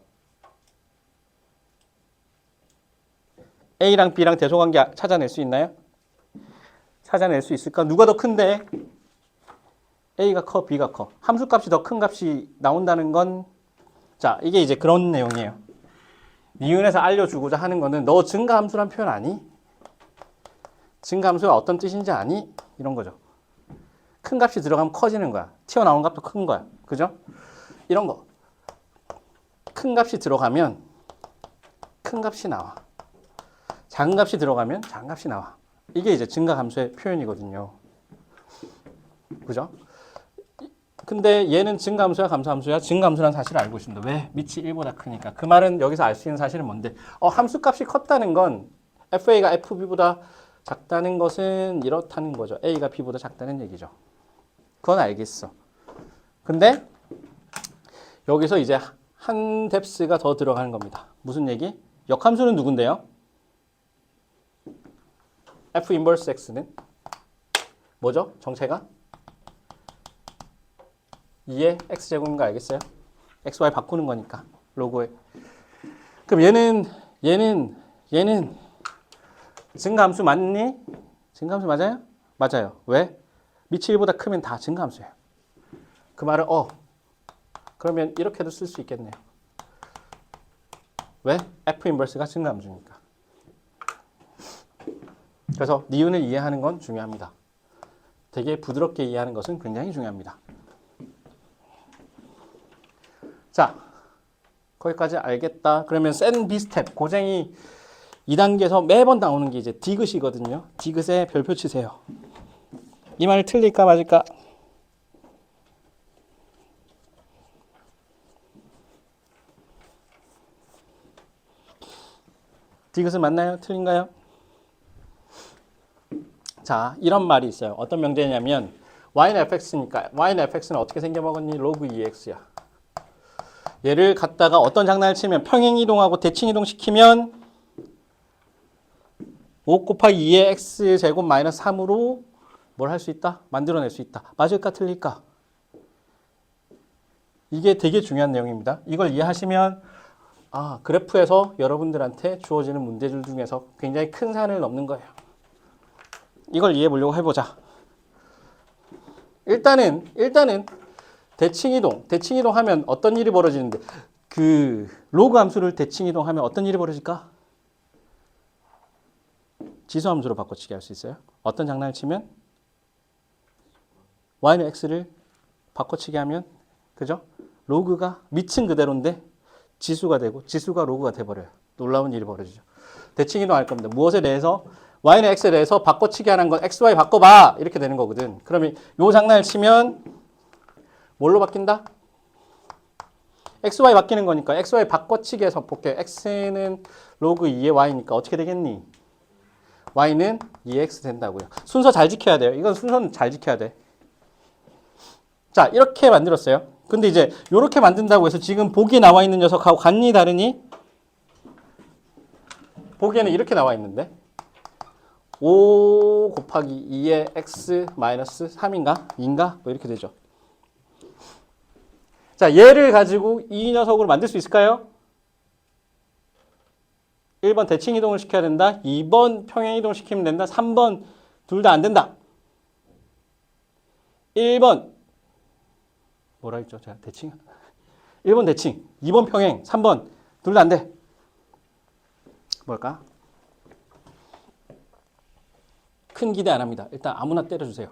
A랑 B랑 대소관계 찾아낼 수 있나요? 찾아낼 수 있을까? 누가 더 큰데? A가 커, B가 커. 함수값이 더 큰 값이 나온다는 건, 자, 이게 이제 그런 내용이에요. 니은에서 알려주고자 하는 거는 너 증가함수란 표현 아니? 증가함수가 어떤 뜻인지 아니? 이런 거죠. 큰 값이 들어가면 커지는 거야. 튀어나오는 값도 큰 거야. 그죠? 이런 거. 큰 값이 들어가면 큰 값이 나와. 작은 값이 들어가면 작은 값이 나와. 이게 이제 증가함수의 표현이거든요. 그죠? 근데 얘는 증가함수야, 감소함수야? 증가함수라는 사실을 알고 있습니다. 왜? 밑이 1보다 크니까. 그 말은 여기서 알 수 있는 사실은 뭔데? 함수값이 컸다는 건 FA가 FB보다 작다는 것은 이렇다는 거죠. A가 B보다 작다는 얘기죠. 그건 알겠어. 근데 여기서 이제 한 뎁스가 더 들어가는 겁니다. 무슨 얘기? 역함수는 누군데요? F 인버스 X는 뭐죠? 정체가? 2의 X제곱인 거 알겠어요? XY 바꾸는 거니까. 로고에. 그럼 얘는 증가함수 맞니? 증가함수 맞아요? 맞아요. 왜? 밑이 1보다 크면 다 증가함수예요. 그 말은 그러면 이렇게도 쓸 수 있겠네요. 왜? F 인버스가 증가함수니까. 그래서 니은을 이해하는 건 중요합니다. 되게 부드럽게 이해하는 것은 굉장히 중요합니다. 자, 거기까지 알겠다. 그러면 센 비스텝, 고쟁이 2단계에서 매번 나오는 게 이제 디귿이거든요. 디귿에 별표 치세요. 이 말 틀릴까 맞을까? 디귿은 맞나요? 틀린가요? 자, 이런 말이 있어요. 어떤 명제냐면 y는 fx니까 y는 fx는 어떻게 생겨먹었니? 로그 2x야. 얘를 갖다가 어떤 장난을 치면 평행이동하고 대칭이동시키면 5 곱하기 2의 x제곱 마이너스 3으로 뭘 할 수 있다? 만들어낼 수 있다. 맞을까 틀릴까? 이게 되게 중요한 내용입니다. 이걸 이해하시면 그래프에서 여러분들한테 주어지는 문제들 중에서 굉장히 큰 산을 넘는 거예요. 이걸 이해해 보려고 해보자. 일단은 대칭이동 하면 어떤 일이 벌어지는데 그 로그 함수를 대칭이동하면 어떤 일이 벌어질까? 지수 함수로 바꿔치기 할 수 있어요. 어떤 장난을 치면 y는 x를 바꿔치기 하면 그죠? 로그가 밑은 그대로인데 지수가 되고 지수가 로그가 돼버려요. 놀라운 일이 벌어지죠. 대칭 이동할 겁니다. 무엇에 대해서? y는 x에 대해서 바꿔치기 하는 건 x, y 바꿔봐 이렇게 되는 거거든. 그러면 요 장난을 치면 뭘로 바뀐다? x, y 바뀌는 거니까 x, y 바꿔치기 해서 볼게요. x는 로그 2의 y니까 어떻게 되겠니? y는 2x 된다고요. 순서 잘 지켜야 돼요. 이건 순서는 잘 지켜야 돼. 자, 이렇게 만들었어요. 근데 이제 이렇게 만든다고 해서 지금 보기에 나와 있는 녀석하고 같니 다르니? 보기에는 이렇게 나와 있는데 5 곱하기 2의 x 마이너스 3인가? 2인가? 뭐 이렇게 되죠. 자, 얘를 가지고 이 녀석으로 만들 수 있을까요? 1번 대칭 이동을 시켜야 된다. 2번 평행 이동을 시키면 된다. 3번 둘 다 안 된다. 1번 뭐라 했죠? 제가 대칭 1번 대칭, 2번 평행, 3번 둘 다 안 돼. 뭘까? 큰 기대 안 합니다. 일단 아무나 때려주세요.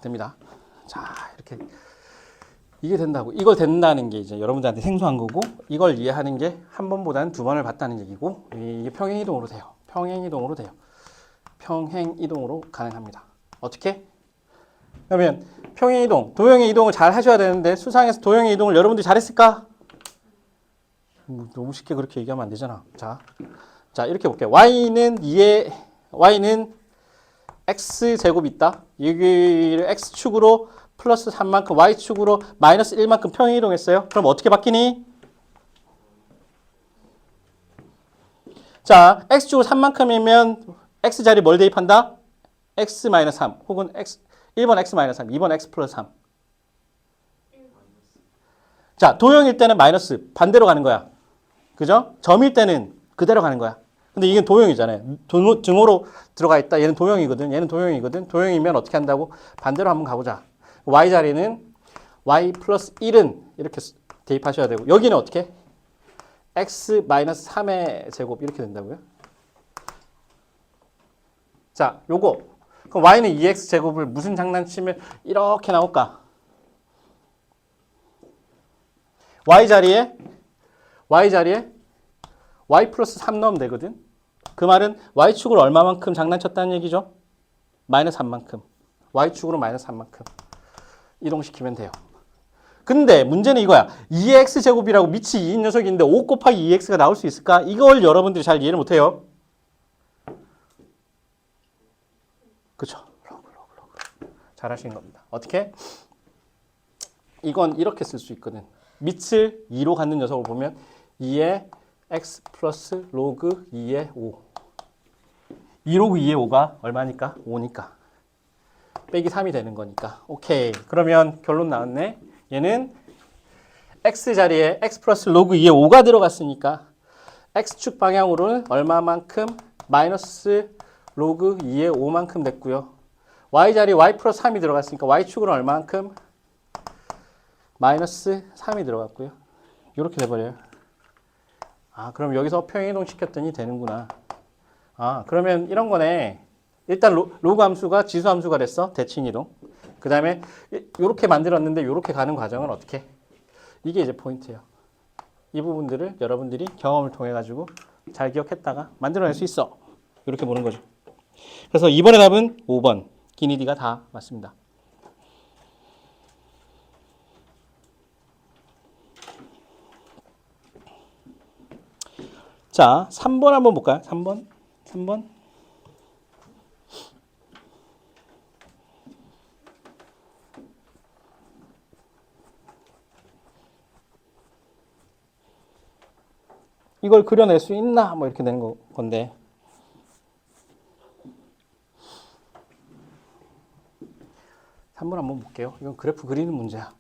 됩니다. 자, 이렇게 이게 된다고. 이걸 된다는 게 이제 여러분들한테 생소한 거고, 이걸 이해하는 게 한 번보다는 두 번을 봤다는 얘기고, 이게 평행 이동으로 돼요. 평행 이동으로 돼요. 평행 이동으로 가능합니다. 어떻게? 그러면 평행 이동, 도형의 이동을 잘 하셔야 되는데 수상에서 도형의 이동을 여러분들이 잘했을까? 너무 쉽게 그렇게 얘기하면 안 되잖아. 자 이렇게 볼게요. y는 x 제곱이 있다. 여기를 x축으로 플러스 3만큼, y축으로 마이너스 1만큼 평행 이동했어요. 그럼 어떻게 바뀌니? 자, x축으로 3만큼이면 x 자리 뭘 대입한다? x 마이너스 3 혹은 1번 x 마이너스 3, 2번 x 플러스 3. 자, 도형일 때는 마이너스 반대로 가는 거야. 그죠? 점일 때는 그대로 가는 거야. 근데 이게 도형이잖아요. 등호로 들어가 있다. 얘는 도형이거든. 얘는 도형이거든. 도형이면 어떻게 한다고? 반대로 한번 가보자. y 자리는 y 플러스 1은 이렇게 대입하셔야 되고, 여기는 어떻게? x 마이너스 3의 제곱 이렇게 된다고요. 자, 요거. 그럼 y는 2x 제곱을 무슨 장난치면 이렇게 나올까? y 자리에 y 플러스 3 넣으면 되거든. 그 말은 y축으로 얼마만큼 장난쳤다는 얘기죠? 마이너스 3만큼. y축으로 마이너스 3만큼 이동시키면 돼요. 근데 문제는 이거야. 2x 제곱이라고 밑이 2인 녀석이 있는데 5 곱하기 2x가 나올 수 있을까? 이걸 여러분들이 잘 이해를 못해요. 그쵸? 잘 하신 겁니다. 어떻게? 이건 이렇게 쓸 수 있거든. 밑을 2로 갖는 녀석을 보면 2의 x 플러스 로그 2의 5. 2 로그 2의 5가 얼마니까? 5니까. 빼기 3이 되는 거니까. 오케이. 그러면 결론 나왔네. 얘는 x 자리에 x 플러스 로그 2의 5가 들어갔으니까 x축 방향으로는 얼마만큼? 마이너스 로그 2의 5만큼 됐고요. y 자리에 y 플러스 3이 들어갔으니까 y축으로 얼마만큼? 마이너스 3이 들어갔고요. 이렇게 돼버려요. 아, 그럼 여기서 평행이동 시켰더니 되는구나. 아, 그러면 이런 거네. 일단 로그 함수가 지수 함수가 됐어. 대칭이동. 그 다음에 이렇게 만들었는데 이렇게 가는 과정은 어떻게? 이게 이제 포인트예요. 이 부분들을 여러분들이 경험을 통해 가지고 잘 기억했다가 만들어낼 수 있어. 이렇게 보는 거죠. 그래서 이번의 답은 5번. 기니디가 다 맞습니다. 자, 3번 한번 볼까요? 3번. 이걸 그려낼 수 있나? 뭐 이렇게 되는 건데. 한번 볼게요. 이건 그래프 그리는 문제야.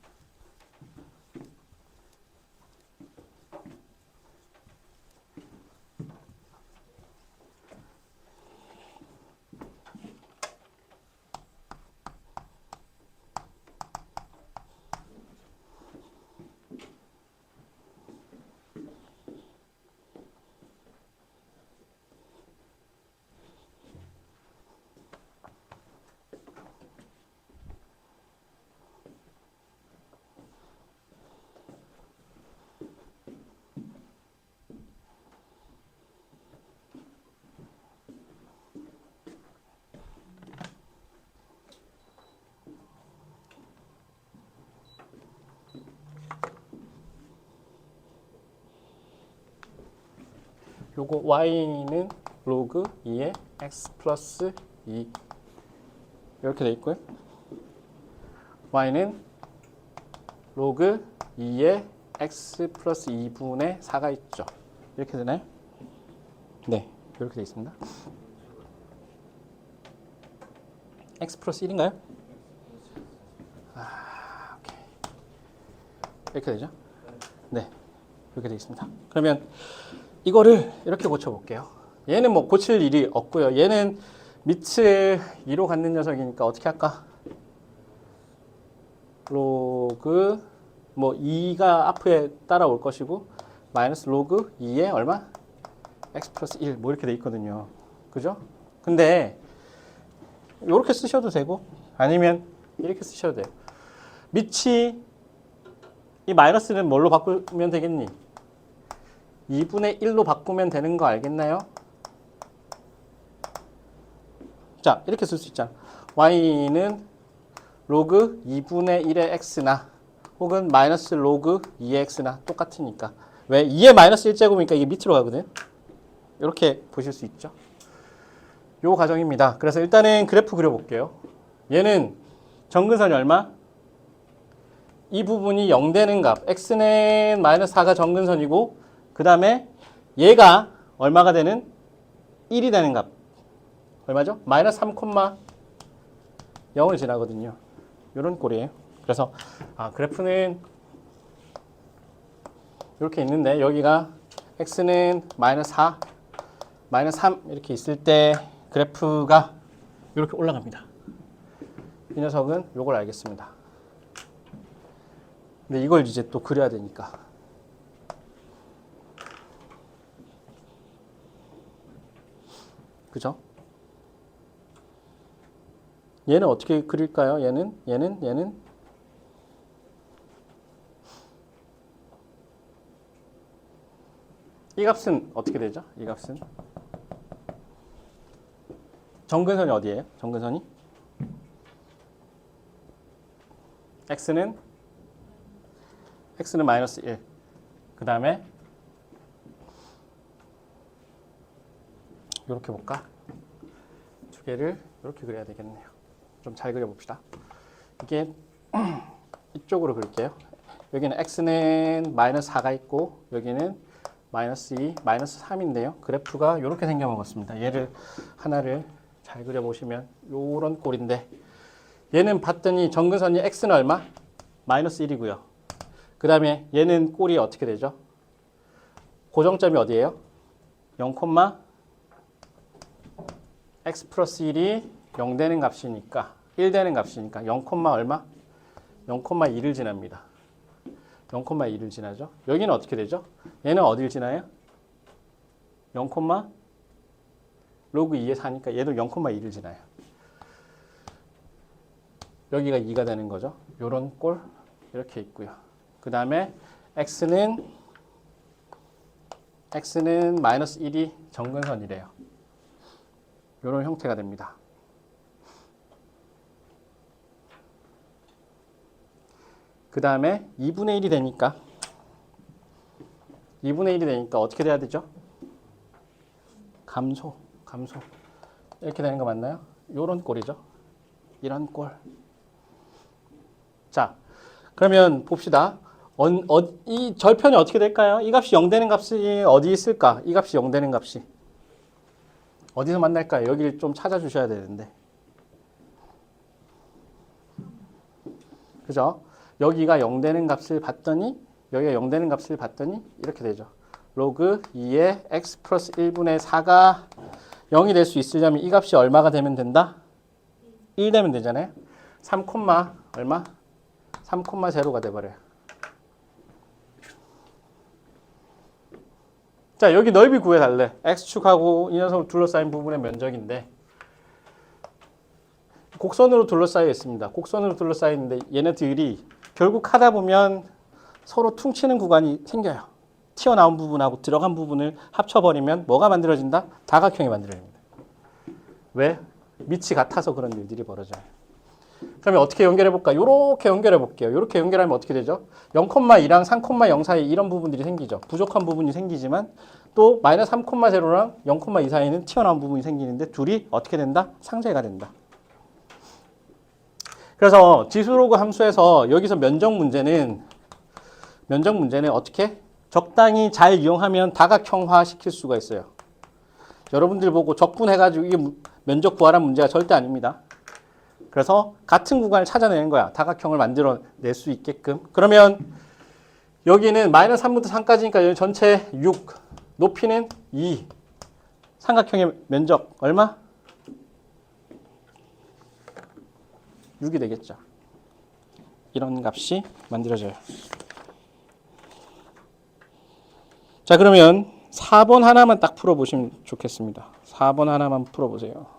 요거 y는 로그 2의 x 플러스 2 이렇게 돼 있고요. y는 로그 2의 x 플러스 2분의 4가 있죠. 이렇게 되나요? 네, 이렇게 돼 있습니다. x 플러스 1인가요? 오케이. 이렇게 되죠? 네, 이렇게 돼 있습니다. 그러면 이거를 이렇게 고쳐볼게요. 얘는 뭐 고칠 일이 없고요. 얘는 밑을 2로 갖는 녀석이니까 어떻게 할까? 로그 뭐 2가 앞에 따라올 것이고 마이너스 로그 2에 얼마? x 플러스 1 뭐 이렇게 돼 있거든요. 그죠? 근데 이렇게 쓰셔도 되고 아니면 이렇게 쓰셔도 돼요. 밑이 이 마이너스는 뭘로 바꾸면 되겠니? 2분의 1로 바꾸면 되는 거 알겠나요? 자, 이렇게 쓸 수 있잖아. y는 로그 2분의 1의 x나 혹은 마이너스 로그 2의 x나 똑같으니까. 왜? 2의 마이너스 1제곱이니까 이게 밑으로 가거든. 이렇게 보실 수 있죠. 요 과정입니다. 그래서 일단은 그래프 그려볼게요. 얘는 정근선이 얼마? 이 부분이 0 되는 값. x는 마이너스 4가 정근선이고 그 다음에 얘가 얼마가 되는? 1이 되는 값. 얼마죠? 마이너스 3,0을 지나거든요. 이런 꼴이에요. 그래서 그래프는 이렇게 있는데 여기가 x는 마이너스 4, 마이너스 3 이렇게 있을 때 그래프가 이렇게 올라갑니다. 이 녀석은 요걸 알겠습니다. 근데 이걸 이제 또 그려야 되니까. 그죠? 얘는 어떻게 그릴까요? 얘는 이 값은 어떻게 되죠? 이 값은 정근선이 어디예요? 정근선이 x는 마이너스 1. 그 다음에 이렇게 볼까? 두 개를 이렇게 그려야 되겠네요. 좀 잘 그려봅시다. 이게 이쪽으로 그릴게요. 여기는 x는 마이너스 4가 있고 여기는 마이너스 2, 마이너스 3인데요. 그래프가 이렇게 생겨먹었습니다. 얘를 하나를 잘 그려보시면 이런 꼴인데 얘는 봤더니 정근선이 x는 얼마? 마이너스 1이고요. 그 다음에 얘는 꼴이 어떻게 되죠? 고정점이 어디예요? 0, x 플러스 1이 0 되는 값이니까 1 되는 값이니까 0, 얼마? 0,2를 지납니다. 0,2를 지나죠. 여기는 어떻게 되죠? 얘는 어딜 지나요? 0, 로그 2에 4니까 얘도 0,2를 지나요. 여기가 2가 되는 거죠. 요런 꼴 이렇게 있고요. 그 다음에 x는 마이너스 1이 정근선이래요. 요런 형태가 됩니다. 그 다음에 2분의 1이 되니까 어떻게 돼야 되죠? 감소 이렇게 되는 거 맞나요? 요런 꼴이죠. 이런 꼴. 자, 그러면 봅시다. 이 절편이 어떻게 될까요? 이 값이 0 되는 값이 어디 있을까? 이 값이 0 되는 값이 어디서 만날까요? 여기를 좀 찾아주셔야 되는데. 그죠? 여기가 0 되는 값을 봤더니 여기가 0 되는 값을 봤더니 이렇게 되죠. 로그 2의 x 플러스 1분의 4가 0이 될 수 있으려면 이 값이 얼마가 되면 된다? 1 되면 되잖아요. 3, 얼마? 3,0가 돼버려요. 자, 여기 넓이 구해달래. x축하고 이 녀석을 둘러싸인 부분의 면적인데 곡선으로 둘러싸여 있습니다. 곡선으로 둘러싸여 있는데 얘네들이 결국 하다 보면 서로 퉁치는 구간이 생겨요. 튀어나온 부분하고 들어간 부분을 합쳐버리면 뭐가 만들어진다? 다각형이 만들어집니다. 왜? 밑이 같아서 그런 일들이 벌어져요. 그러면 어떻게 연결해 볼까? 요렇게 연결해 볼게요. 요렇게 연결하면 어떻게 되죠? 0,2랑 3,0 사이 이런 부분들이 생기죠. 부족한 부분이 생기지만 또 마이너스 3,0랑 0,2 사이는 튀어나온 부분이 생기는데 둘이 어떻게 된다? 상쇄가 된다. 그래서 지수로그 함수에서 여기서 면적 문제는 어떻게? 적당히 잘 이용하면 다각형화 시킬 수가 있어요. 여러분들 보고 적분해가지고 이게 면적 구하란 문제가 절대 아닙니다. 그래서 같은 구간을 찾아내는 거야. 다각형을 만들어낼 수 있게끔. 그러면 여기는 마이너스 3부터 3까지니까 여기 전체 6, 높이는 2. 삼각형의 면적 얼마? 6이 되겠죠. 이런 값이 만들어져요. 자, 그러면 4번 하나만 딱 풀어보시면 좋겠습니다. 4번 하나만 풀어보세요.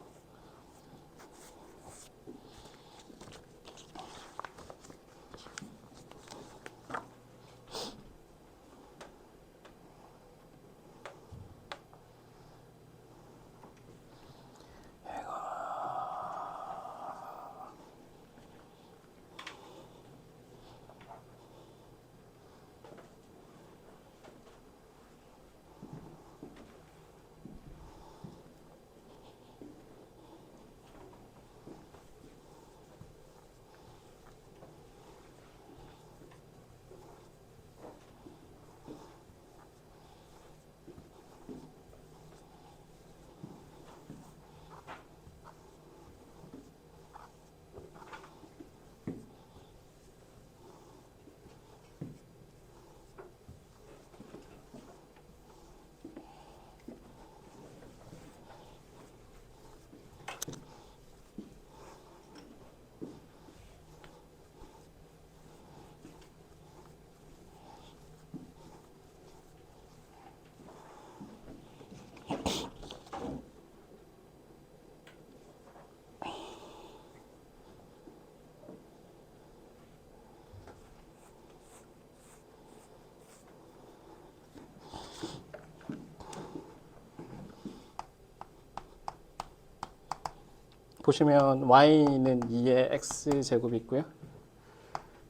보시면 y는 2의 x제곱이 있고요.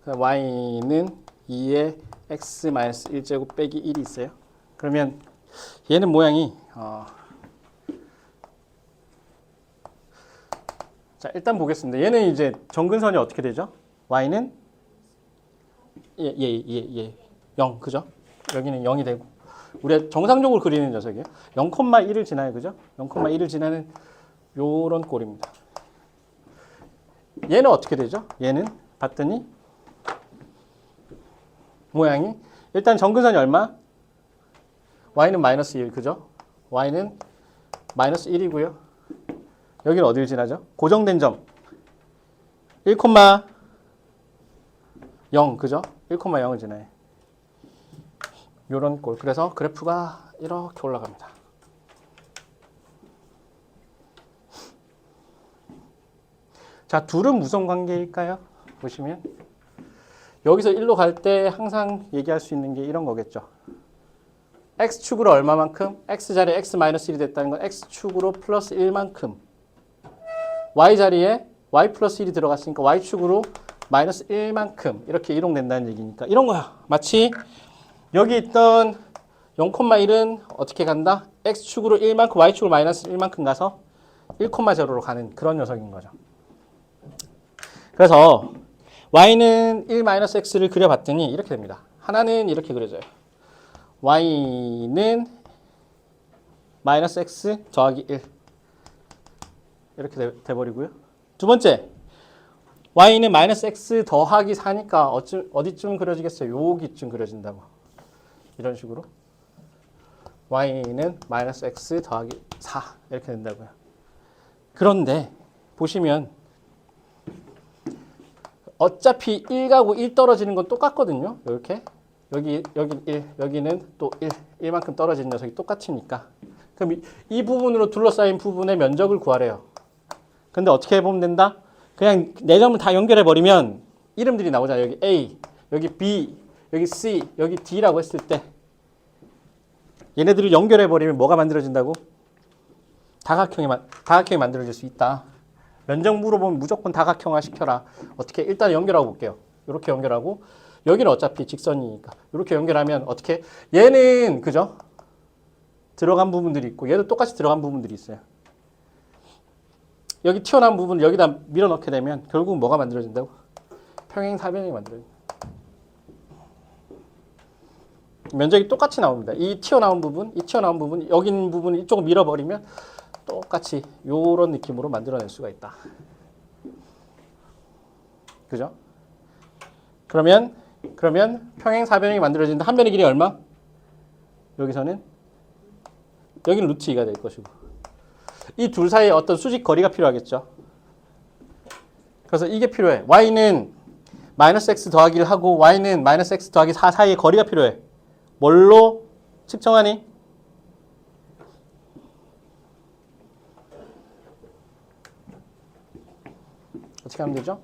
y는 2의 x-1제곱 빼기 1이 있어요. 그러면 얘는 모양이 자, 일단 보겠습니다. 얘는 이제 정근선이 어떻게 되죠? y는 0, 그죠? 여기는 0이 되고 우리가 정상적으로 그리는 녀석이에요. 0,1을 지나요, 그죠? 0,1을 지나는 요런 꼴입니다. 얘는 어떻게 되죠? 얘는 봤더니 모양이 일단 정근선이 얼마? y는 마이너스 1, 그죠? y는 마이너스 1이고요. 여기는 어딜 지나죠? 고정된 점 1,0, 그죠? 1,0을 지나요. 요런 꼴. 그래서 그래프가 이렇게 올라갑니다. 자, 둘은 무슨 관계일까요? 보시면 여기서 1로 갈 때 항상 얘기할 수 있는 게 이런 거겠죠. x축으로 얼마만큼? x자리에 x-1이 됐다는 건 x축으로 플러스 1만큼 y자리에 y 플러스 1이 들어갔으니까 y축으로 마이너스 1만큼 이렇게 이동된다는 얘기니까 이런 거야. 마치 여기 있던 0,1은 어떻게 간다? x축으로 1만큼 y축으로 마이너스 1만큼 가서 1,0로 가는 그런 녀석인 거죠. 그래서 y는 1-x를 그려봤더니 이렇게 됩니다. 하나는 이렇게 그려져요. y는 마이너스 x 더하기 1 이렇게 돼버리고요. 두 번째, y는 마이너스 x 더하기 4니까 어디쯤 그려지겠어요? 여기쯤 그려진다고. 이런 식으로 y는 마이너스 x 더하기 4 이렇게 된다고요. 그런데 보시면 어차피 1 가고 1 떨어지는 건 똑같거든요. 이렇게 여기 1, 여기는 또 1만큼 떨어진 녀석이 똑같으니까 그럼 이 부분으로 둘러싸인 부분의 면적을 구하래요. 근데 어떻게 해보면 된다? 그냥 네 점을 다 연결해 버리면 이름들이 나오잖아요. 여기 A, 여기 B, 여기 C, 여기 D라고 했을 때 얘네들을 연결해 버리면 뭐가 만들어진다고? 다각형이 만들어질 수 있다. 면적 물어보면 무조건 다각형화 시켜라. 어떻게? 일단 연결하고 볼게요. 이렇게 연결하고 여기는 어차피 직선이니까 이렇게 연결하면 어떻게? 얘는 그죠? 들어간 부분들이 있고 얘도 똑같이 들어간 부분들이 있어요. 여기 튀어나온 부분을 여기다 밀어넣게 되면 결국 뭐가 만들어진다고? 평행사변형이 만들어진다. 면적이 똑같이 나옵니다. 이 튀어나온 부분, 여기 있는 부분을 이쪽으로 밀어버리면 똑같이 이런 느낌으로 만들어낼 수가 있다. 그죠? 그러면 평행사변형이 만들어진다. 한 변의 길이 얼마? 여기서는 여기는 루트 2가 될 것이고 이 둘 사이에 어떤 수직 거리가 필요하겠죠. 그래서 이게 필요해. y는 마이너스 x 더하기 1 하고 y는 마이너스 x 더하기 4 사이에 거리가 필요해. 뭘로 측정하니? 어떻게 하면 되죠?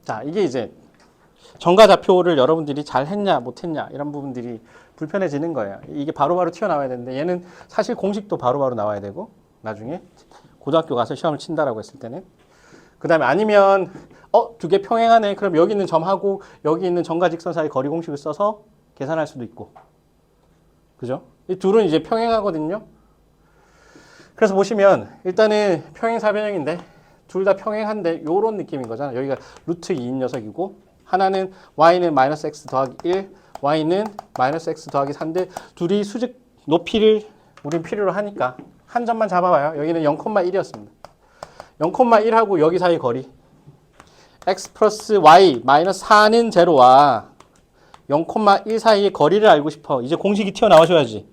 자, 이게 이제 정과좌표를 여러분들이 잘 했냐 못했냐 이런 부분들이 불편해지는 거예요. 이게 바로바로 튀어나와야 되는데 얘는 사실 공식도 바로바로 나와야 되고 나중에 고등학교 가서 시험을 친다라고 했을 때는 그 다음에 아니면 두 개 평행하네. 그럼 여기 있는 점하고 여기 있는 점과 직선 사이 거리 공식을 써서 계산할 수도 있고 그죠? 이 둘은 이제 평행하거든요. 그래서 보시면 일단은 평행사변형인데 둘 다 평행한데 요런 느낌인 거잖아. 여기가 루트 2인 녀석이고 하나는 y는 마이너스 x 더하기 1 y는 마이너스 x 더하기 4인데 둘이 수직 높이를 우린 필요로 하니까 한 점만 잡아봐요. 여기는 0,1이었습니다. 0,1하고 여기 사이 거리 x 플러스 y 마이너스 4는 제로와 0,1 사이의 거리를 알고 싶어. 이제 공식이 튀어나와줘야지.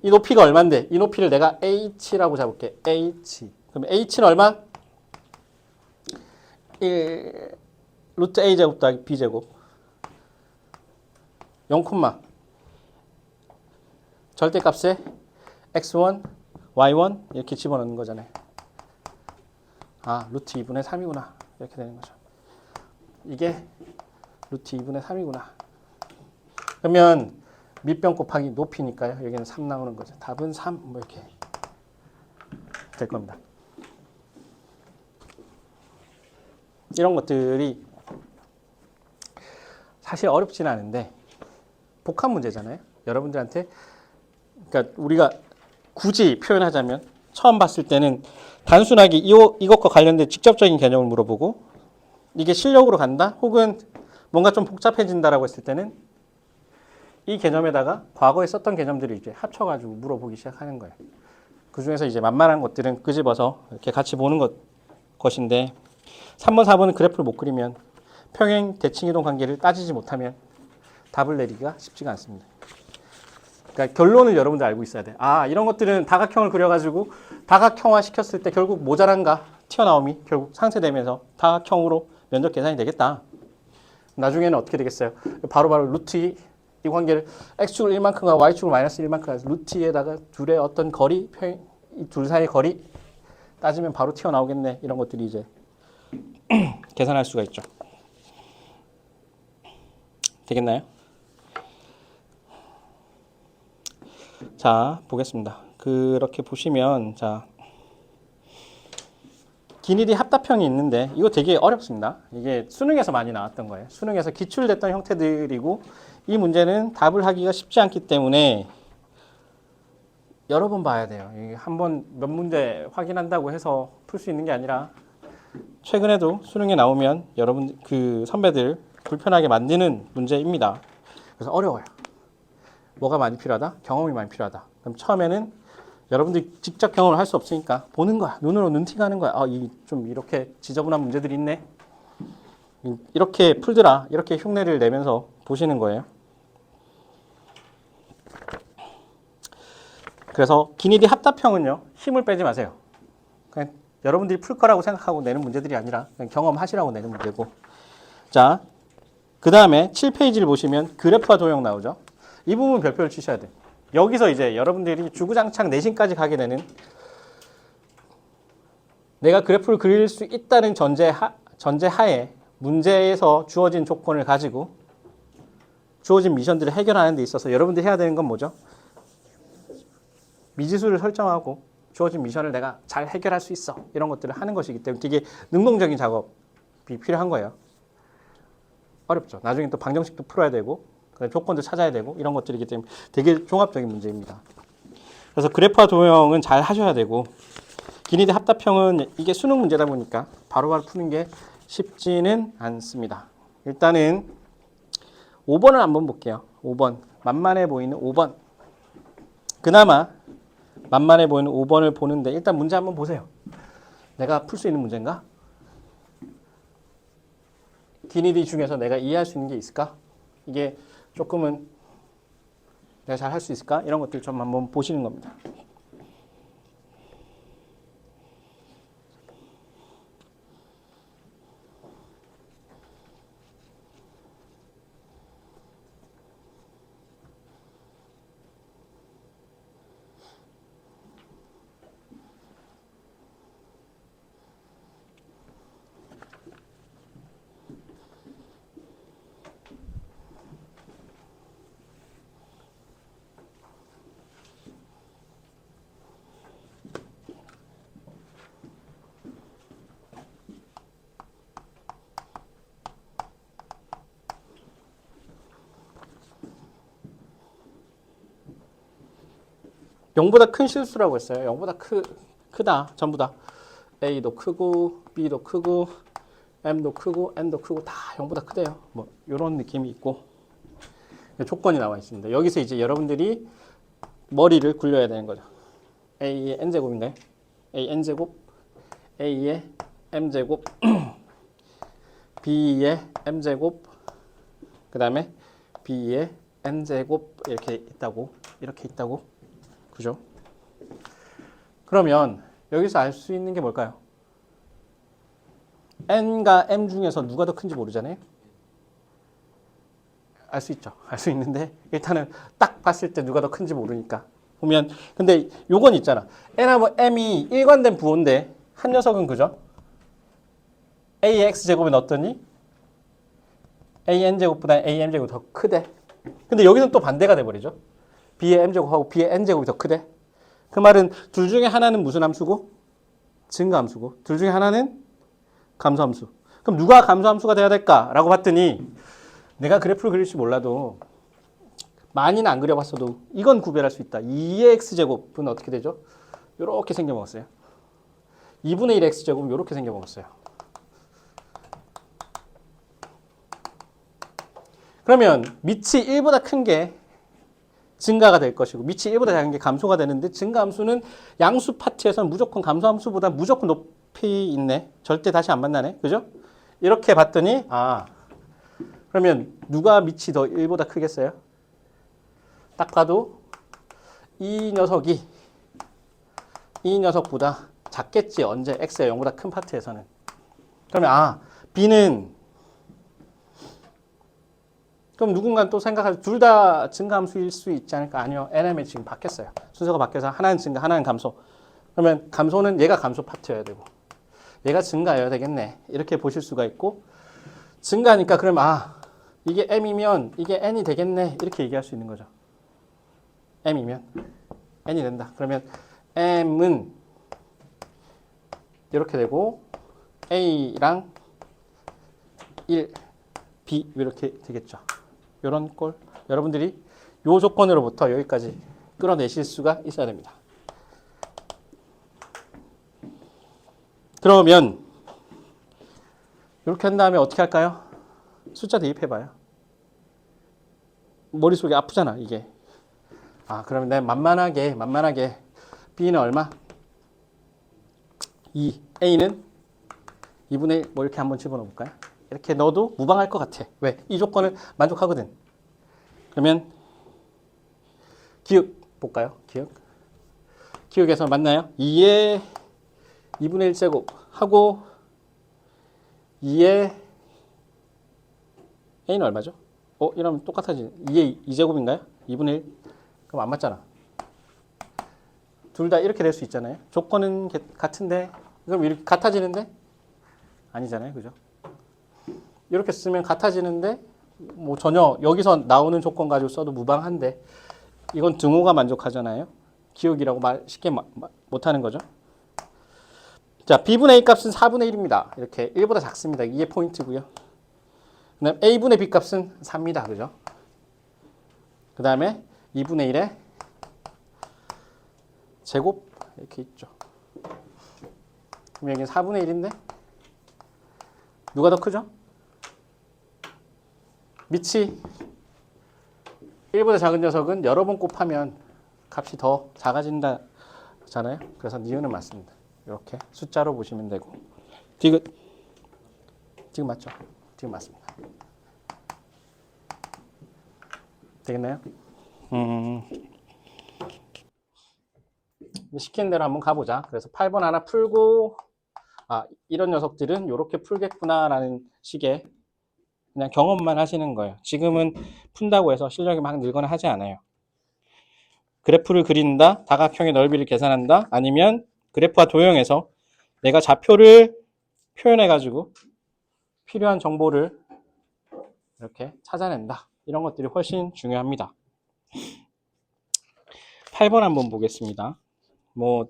이 높이가 얼만데? 이 높이를 내가 h라고 잡을게. h. 그럼 h는 얼마? 1 루트 a제곱 더하기 b제곱 0, 절대값에 x1, y1 이렇게 집어넣는 거잖아요. 아, 루트 2분의 3이구나. 이렇게 되는 거죠. 이게 루트 2분의 3이구나. 그러면 밑변 곱하기 높이니까요. 여기는 3 나오는 거죠. 답은 3 뭐 이렇게 될 겁니다. 이런 것들이 사실 어렵지는 않은데 복합 문제잖아요. 여러분들한테 그러니까 우리가 굳이 표현하자면 처음 봤을 때는 단순하게 이것과 관련된 직접적인 개념을 물어보고 이게 실력으로 간다 혹은 뭔가 좀 복잡해진다라고 했을 때는 이 개념에다가 과거에 썼던 개념들을 이제 합쳐가지고 물어보기 시작하는 거예요. 그 중에서 이제 만만한 것들은 끄집어서 이렇게 같이 보는 것인데 3번, 4번은 그래프를 못 그리면 평행 대칭이동 관계를 따지지 못하면 답을 내리기가 쉽지가 않습니다. 그러니까 결론을 여러분들 알고 있어야 돼. 아, 이런 것들은 다각형을 그려가지고 다각형화 시켰을 때 결국 모자란가 튀어나옴이 결국 상쇄되면서 다각형으로 면적 계산이 되겠다. 나중에는 어떻게 되겠어요? 바로바로 루트 이 관계를 x축을 1만큼과 y축을 마이너스 1만큼 해서 루트 2에다가 둘의 어떤 거리, 이 둘 사이의 거리 따지면 바로 튀어나오겠네. 이런 것들이 이제 계산할 수가 있죠. 되겠나요? 자, 보겠습니다. 그렇게 보시면 자 기니디 합답형이 있는데 이거 되게 어렵습니다. 이게 수능에서 많이 나왔던 거예요. 수능에서 기출됐던 형태들이고 이 문제는 답을 하기가 쉽지 않기 때문에 여러 번 봐야 돼요. 한번 몇 문제 확인한다고 해서 풀 수 있는 게 아니라 최근에도 수능에 나오면 여러분 그 선배들 불편하게 만드는 문제입니다. 그래서 어려워요. 뭐가 많이 필요하다? 경험이 많이 필요하다. 그럼 처음에는 여러분들이 직접 경험을 할 수 없으니까 보는 거야. 눈으로 눈티가 하는 거야. 좀 이렇게 지저분한 문제들이 있네. 이렇게 풀더라. 이렇게 흉내를 내면서 보시는 거예요. 그래서 기니디 합답형은요. 힘을 빼지 마세요. 그냥 여러분들이 풀 거라고 생각하고 내는 문제들이 아니라 그냥 경험하시라고 내는 문제고. 자, 그 다음에 7페이지를 보시면 그래프와 도형 나오죠. 이 부분 별표를 치셔야 돼요. 여기서 이제 여러분들이 주구장창 내신까지 가게 되는 내가 그래프를 그릴 수 있다는 전제하에 문제에서 주어진 조건을 가지고 주어진 미션들을 해결하는 데 있어서 여러분들이 해야 되는 건 뭐죠? 미지수를 설정하고 주어진 미션을 내가 잘 해결할 수 있어. 이런 것들을 하는 것이기 때문에 되게 능동적인 작업이 필요한 거예요. 어렵죠. 나중에 또 방정식도 풀어야 되고 조건도 찾아야 되고 이런 것들이기 때문에 되게 종합적인 문제입니다. 그래서 그래프와 도형은 잘 하셔야 되고 기니드 합답형은 이게 수능 문제다 보니까 바로바로 푸는 게 쉽지는 않습니다. 일단은 5번을 한번 볼게요. 5번. 만만해 보이는 5번. 그나마 만만해 보이는 5번을 보는데 일단 문제 한번 보세요. 내가 풀 수 있는 문제인가? 기니드 중에서 내가 이해할 수 있는 게 있을까? 이게 조금은 내가 잘 할 수 있을까? 이런 것들 좀 한번 보시는 겁니다. 영보다 큰 실수라고 했어요. 영보다 크다. 전부 다. A도 크고 B도 크고 M도 크고 N도 크고 다 0보다 크대요. 뭐 이런 느낌이 있고 조건이 나와 있습니다. 여기서 이제 여러분들이 머리를 굴려야 되는 거죠. A의 N제곱인가요? A N제곱, A의 M제곱, B의 M제곱, 그 다음에 B의 N제곱 이렇게 있다고. 그죠? 그러면 여기서 알 수 있는 게 뭘까요? N과 M 중에서 누가 더 큰지 모르잖아요. 알 수 있죠. 알 수 있는데 일단은 딱 봤을 때 누가 더 큰지 모르니까 보면 근데 요건 있잖아. N하고 M이 일관된 부호인데 한 녀석은 그죠? A의 X제곱은 어떠니? AN제곱보다 AM제곱이 더 크대. 근데 여기는 또 반대가 돼버리죠. B의 M제곱하고 B의 N제곱이 더 크대. 그 말은 둘 중에 하나는 무슨 함수고? 증가함수고 둘 중에 하나는 감소함수. 그럼 누가 감소함수가 돼야 될까라고 봤더니 내가 그래프를 그릴지 몰라도 많이는 안 그려봤어도 이건 구별할 수 있다. 2의 X제곱은 어떻게 되죠? 이렇게 생겨먹었어요. 2분의 1 X제곱은 이렇게 생겨먹었어요. 그러면 밑이 1보다 큰 게 증가가 될 것이고 밑이 1보다 작은 게 감소가 되는데 증가함수는 양수 파트에서는 무조건 감소함수보다 무조건 높이 있네. 절대 다시 안 만나네. 그죠? 이렇게 봤더니 그러면 누가 밑이 더 1보다 크겠어요? 딱 봐도 이 녀석보다 작겠지. 언제? X가 0보다 큰 파트에서는. 그러면 B는 그럼 누군가 또 생각할 둘 다 증가함수일 수 있지 않을까? 아니요. NM이 지금 바뀌었어요. 순서가 바뀌어서 하나는 증가, 하나는 감소. 그러면 감소는 얘가 감소 파트여야 되고 얘가 증가여야 되겠네. 이렇게 보실 수가 있고 증가니까 그러면 이게 M이면 이게 N이 되겠네. 이렇게 얘기할 수 있는 거죠. M이면 N이 된다. 그러면 M은 이렇게 되고 A랑 1, B 이렇게 되겠죠. 이런 꼴 여러분들이 이 조건으로부터 여기까지 끌어내실 수가 있어야 됩니다. 그러면 이렇게 한 다음에 어떻게 할까요? 숫자 대입해봐요. 머릿속이 아프잖아 이게. 그러면 내가 만만하게 B는 얼마? 2. A는 2분의 1 뭐 이렇게 한번 집어넣어 볼까요? 이렇게 넣어도 무방할 것 같아. 왜? 이 조건을 만족하거든. 그러면 기억 볼까요? 기억에서 맞나요? 2의 2분의 1제곱 하고 2의 A는 얼마죠? 이러면 똑같아지네. 2의 2제곱인가요? 2분의 1? 그럼 안 맞잖아. 둘 다 이렇게 될 수 있잖아요. 조건은 같은데 그럼 이렇게 같아지는데? 아니잖아요. 그죠? 이렇게 쓰면 같아지는데 뭐 전혀 여기서 나오는 조건 가지고 써도 무방한데 이건 등호가 만족하잖아요. 기억이라고 쉽게 못하는 거죠. 자, b분의 a 값은 4분의 1입니다. 이렇게 1보다 작습니다. 이게 포인트고요. 그 다음 a분의 b 값은 3입니다. 그죠? 그 다음에 2분의 1의 제곱 이렇게 있죠. 그럼 여기는 4분의 1인데 누가 더 크죠? 밑이 1보다 작은 녀석은 여러 번 곱하면 값이 더 작아진다잖아요. 그래서 니은은 맞습니다. 이렇게 숫자로 보시면 되고 지금 맞죠? 지금 맞습니다. 되겠나요? 시키는 대로 한번 가보자. 그래서 8번 하나 풀고 이런 녀석들은 이렇게 풀겠구나라는 식의 그냥 경험만 하시는 거예요. 지금은 푼다고 해서 실력이 막 늘거나 하지 않아요. 그래프를 그린다, 다각형의 넓이를 계산한다, 아니면 그래프와 도형해서 내가 좌표를 표현해가지고 필요한 정보를 이렇게 찾아낸다. 이런 것들이 훨씬 중요합니다. 8번 한번 보겠습니다. 뭐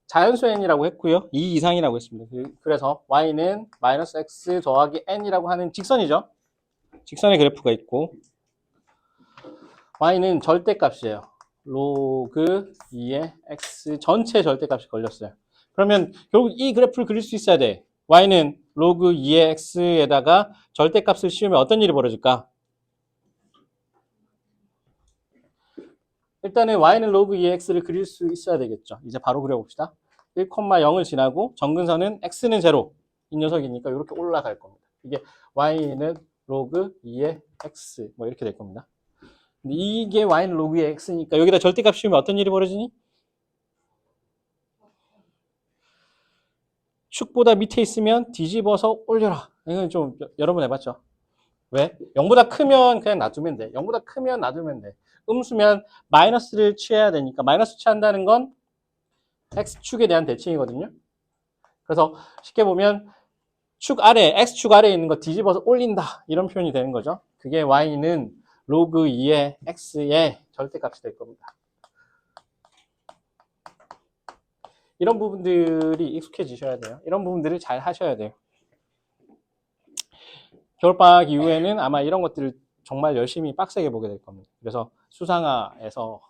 자연수 n이라고 했고요. 2 이상이라고 했습니다. 그래서 y는 마이너스 x 더하기 n이라고 하는 직선이죠. 직선의 그래프가 있고 y는 절대값이에요. 로그 2의 x 전체 절대값이 걸렸어요. 그러면 결국 이 그래프를 그릴 수 있어야 돼. y는 로그 2의 x에다가 절대값을 씌우면 어떤 일이 벌어질까? 일단은 y는 로그 2의 x를 그릴 수 있어야 되겠죠. 이제 바로 그려봅시다. 1,0을 지나고 정근선은 x는 0, 이 녀석이니까 이렇게 올라갈 겁니다. 이게 y는 로그 2의 x 뭐 이렇게 될 겁니다. 근데 이게 y는 로그 2의 x니까 여기다 절대값 씌우면 어떤 일이 벌어지니? 축보다 밑에 있으면 뒤집어서 올려라. 이건 좀 여러 번 해봤죠. 왜? 0보다 크면 그냥 놔두면 돼. 0보다 크면 놔두면 돼. 음수면 마이너스를 취해야 되니까 마이너스 취한다는 건 x축에 대한 대칭이거든요. 그래서 쉽게 보면 축 아래, x축 아래에 있는 거 뒤집어서 올린다. 이런 표현이 되는 거죠. 그게 y는 로그 2의 x의 절대값이 될 겁니다. 이런 부분들이 익숙해지셔야 돼요. 이런 부분들을 잘 하셔야 돼요. 겨울방학 이후에는 아마 이런 것들을 정말 열심히 빡세게 보게 될 겁니다. 그래서 수상화에서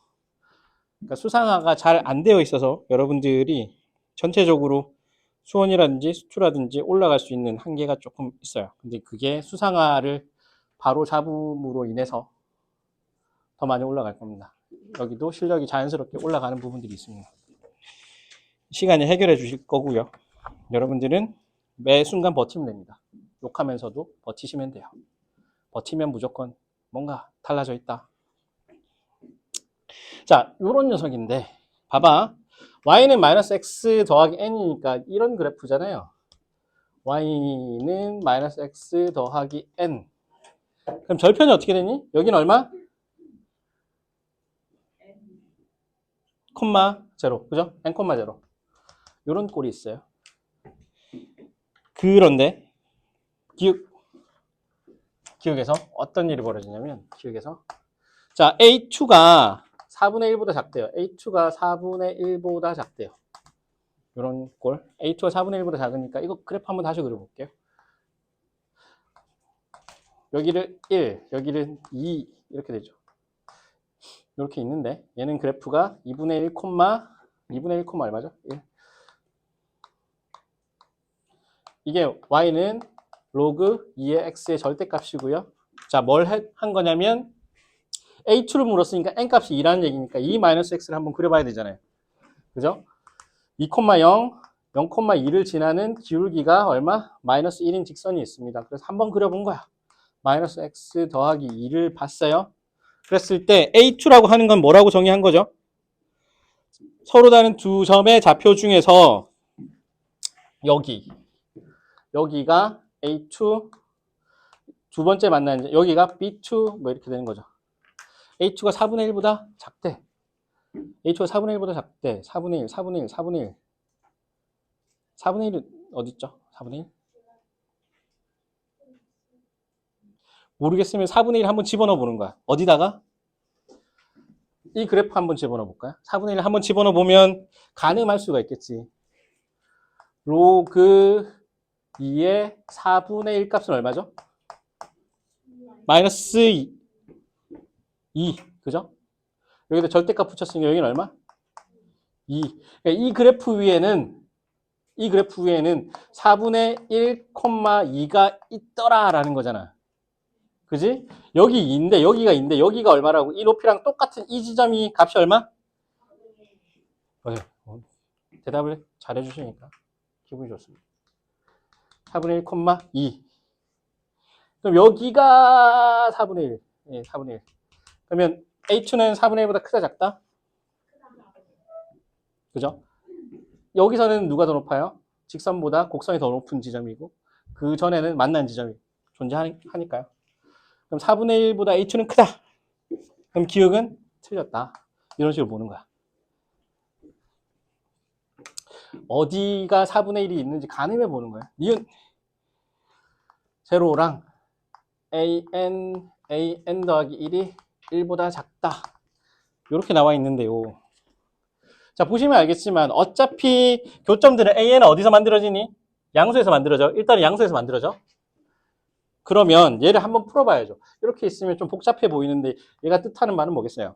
그러니까 수상화가 잘 안 되어 있어서 여러분들이 전체적으로 수원이라든지 수투라든지 올라갈 수 있는 한계가 조금 있어요. 근데 그게 수상화를 바로 잡음으로 인해서 더 많이 올라갈 겁니다. 여기도 실력이 자연스럽게 올라가는 부분들이 있습니다. 시간이 해결해 주실 거고요. 여러분들은 매 순간 버티면 됩니다. 욕하면서도 버티시면 돼요. 버티면 무조건 뭔가 달라져 있다. 자, 요런 녀석인데 봐봐. y는 마이너스 x 더하기 n이니까 이런 그래프잖아요. y는 마이너스 x 더하기 n. 그럼 절편이 어떻게 되니? 여기는 얼마? 콤마 제로, 그죠? n 콤마 제로. 요런 꼴이 있어요. 그런데 기억에서 어떤 일이 벌어지냐면 기억에서 자 A2가 4분의 1보다 작대요. A2가 4분의 1보다 작대요. 이런 꼴. A2가 4분의 1보다 작으니까 이거 그래프 한번 다시 그려볼게요. 여기를 1, 여기를 2 이렇게 되죠. 이렇게 있는데 얘는 그래프가 2분의 1, 2분의 1, 얼마죠? 1. 이게 y는 로그 2의 x의 절대값이고요. 자, 뭘 한 거냐면 A2를 물었으니까 n값이 2라는 얘기니까 2-x를 한번 그려봐야 되잖아요. 그죠? 2,0, 0,2를 지나는 기울기가 얼마? 마이너스 1인 직선이 있습니다. 그래서 한번 그려본 거야. 마이너스 x 더하기 2를 봤어요. 그랬을 때 A2라고 하는 건 뭐라고 정의한 거죠? 서로 다른 두 점의 좌표 중에서 여기가 A2 두 번째 만나는 여기가 B2 뭐 이렇게 되는 거죠. A2가 4분의 1보다 작대. A2가 4분의 1보다 작대. 4분의 1, 4분의 1, 4분의 1. 4분의 1은 어디 있죠? 4분의 1? 모르겠으면 4분의 1 한번 집어넣어 보는 거야. 어디다가? 이 그래프 한번 집어넣어 볼까요? 4분의 1 한번 집어넣어 보면 가늠할 수가 있겠지. 로그 2의 4분의 1 값은 얼마죠? 마이너스 2. 그죠? 여기다 절대값 붙였으니까 여기는 얼마? 2. 그러니까 이 그래프 위에는 4분의 1,2가 있더라라는 거잖아. 그지? 여기 2인데 여기가 2인데 여기가 얼마라고? 이 높이랑 똑같은 이 지점이 값이 얼마? 네. 대답을 잘해 주시니까 기분이 좋습니다. 4분의 1,2. 그럼 여기가 4분의 1. 예, 4분의 1. 그러면 A2는 4분의 1보다 크다 작다? 그죠? 여기서는 누가 더 높아요? 직선보다 곡선이 더 높은 지점이고 그 전에는 만난 지점이 존재하니까요. 그럼 4분의 1보다 A2는 크다. 그럼 기억은 틀렸다. 이런 식으로 보는 거야. 어디가 4분의 1이 있는지 가늠해 보는 거야. 니은 제로랑 an 더하기 1이 1보다 작다. 이렇게 나와 있는데요. 자, 보시면 알겠지만 어차피 교점들은 an은 어디서 만들어지니? 양수에서 만들어져. 일단은 양수에서 만들어져. 그러면 얘를 한번 풀어봐야죠. 이렇게 있으면 좀 복잡해 보이는데 얘가 뜻하는 말은 뭐겠어요?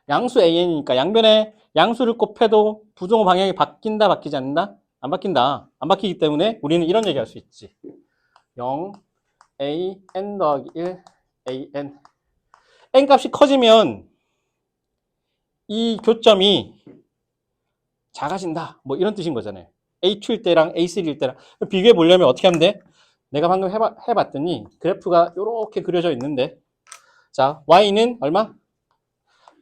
양수 an이니까 양변에 양수를 곱해도 부등호 방향이 바뀐다, 바뀌지 않는다? 안 바뀐다. 안 바뀌기 때문에 우리는 이런 얘기 할 수 있지. 0, an 더하기 1, an. n 값이 커지면 이 교점이 작아진다. 뭐 이런 뜻인 거잖아요. A2일 때랑 A3일 때랑 비교해 보려면 어떻게 하면 돼? 내가 방금 해봤더니 그래프가 이렇게 그려져 있는데 자, y는 얼마?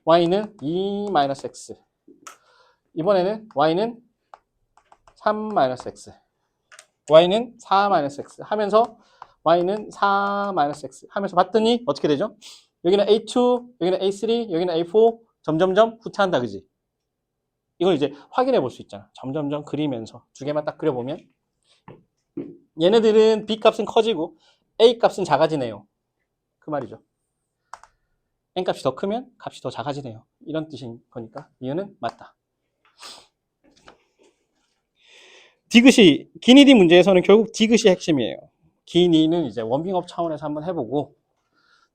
y는 2-x. 이번에는 y는 3-x. y는 4-x 하면서 y는 4-x 하면서 봤더니 어떻게 되죠? 여기는 A2, 여기는 A3, 여기는 A4 점점점 후퇴한다. 그지? 이걸 이제 확인해 볼 수 있잖아. 점점점 그리면서 두 개만 딱 그려보면 얘네들은 B 값은 커지고 A 값은 작아지네요. 그 말이죠. N 값이 더 크면 값이 더 작아지네요. 이런 뜻인 거니까 이유는 맞다. 디귿이 기니디 문제에서는 결국 디귿이 핵심이에요. 기니는 이제 워밍업 차원에서 한번 해보고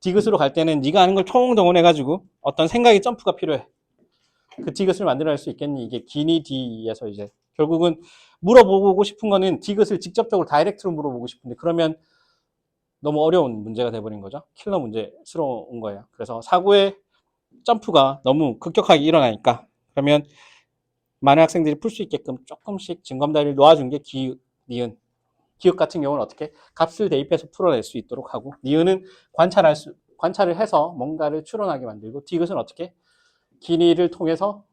디귿으로 갈 때는 네가 아는 걸 총동원해가지고 어떤 생각의 점프가 필요해. 그 디귿을 만들어낼 수 있겠니? 이게 기니디에서 이제 결국은 물어보고 싶은 거는 디귿을 직접적으로 다이렉트로 물어보고 싶은데 그러면 너무 어려운 문제가 돼버린 거죠. 킬러 문제스러운 거예요. 그래서 사고의 점프가 너무 급격하게 일어나니까 그러면 많은 학생들이 풀 수 있게끔 조금씩 징검다리를 놓아준 게 기읒, 니은. 기읒 같은 경우는 어떻게 값을 대입해서 풀어낼 수 있도록 하고 니은은 관찰을 해서 뭔가를 추론하게 만들고 디귿은 어떻게 기니를 통해서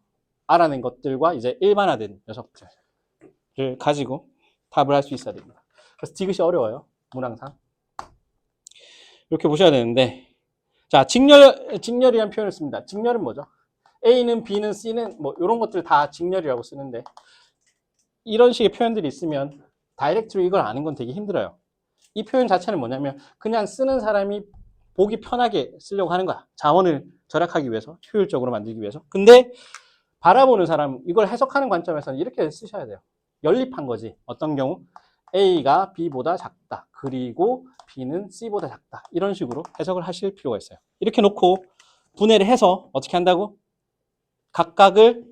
알아낸 것들과 이제 일반화된 녀석들을 가지고 답을 할 수 있어야 됩니다. 그래서 디귿이 어려워요. 문항상. 이렇게 보셔야 되는데 자, 직렬이라는 표현을 씁니다. 직렬은 뭐죠? A는 B는 C는 뭐 이런 것들 다 직렬이라고 쓰는데 이런 식의 표현들이 있으면 다이렉트로 이걸 아는 건 되게 힘들어요. 이 표현 자체는 뭐냐면 그냥 쓰는 사람이 보기 편하게 쓰려고 하는 거야. 자원을 절약하기 위해서, 효율적으로 만들기 위해서. 근데 바라보는 사람, 이걸 해석하는 관점에서는 이렇게 쓰셔야 돼요. 연립한 거지. 어떤 경우? A가 B보다 작다. 그리고 B는 C보다 작다. 이런 식으로 해석을 하실 필요가 있어요. 이렇게 놓고 분해를 해서 어떻게 한다고? 각각을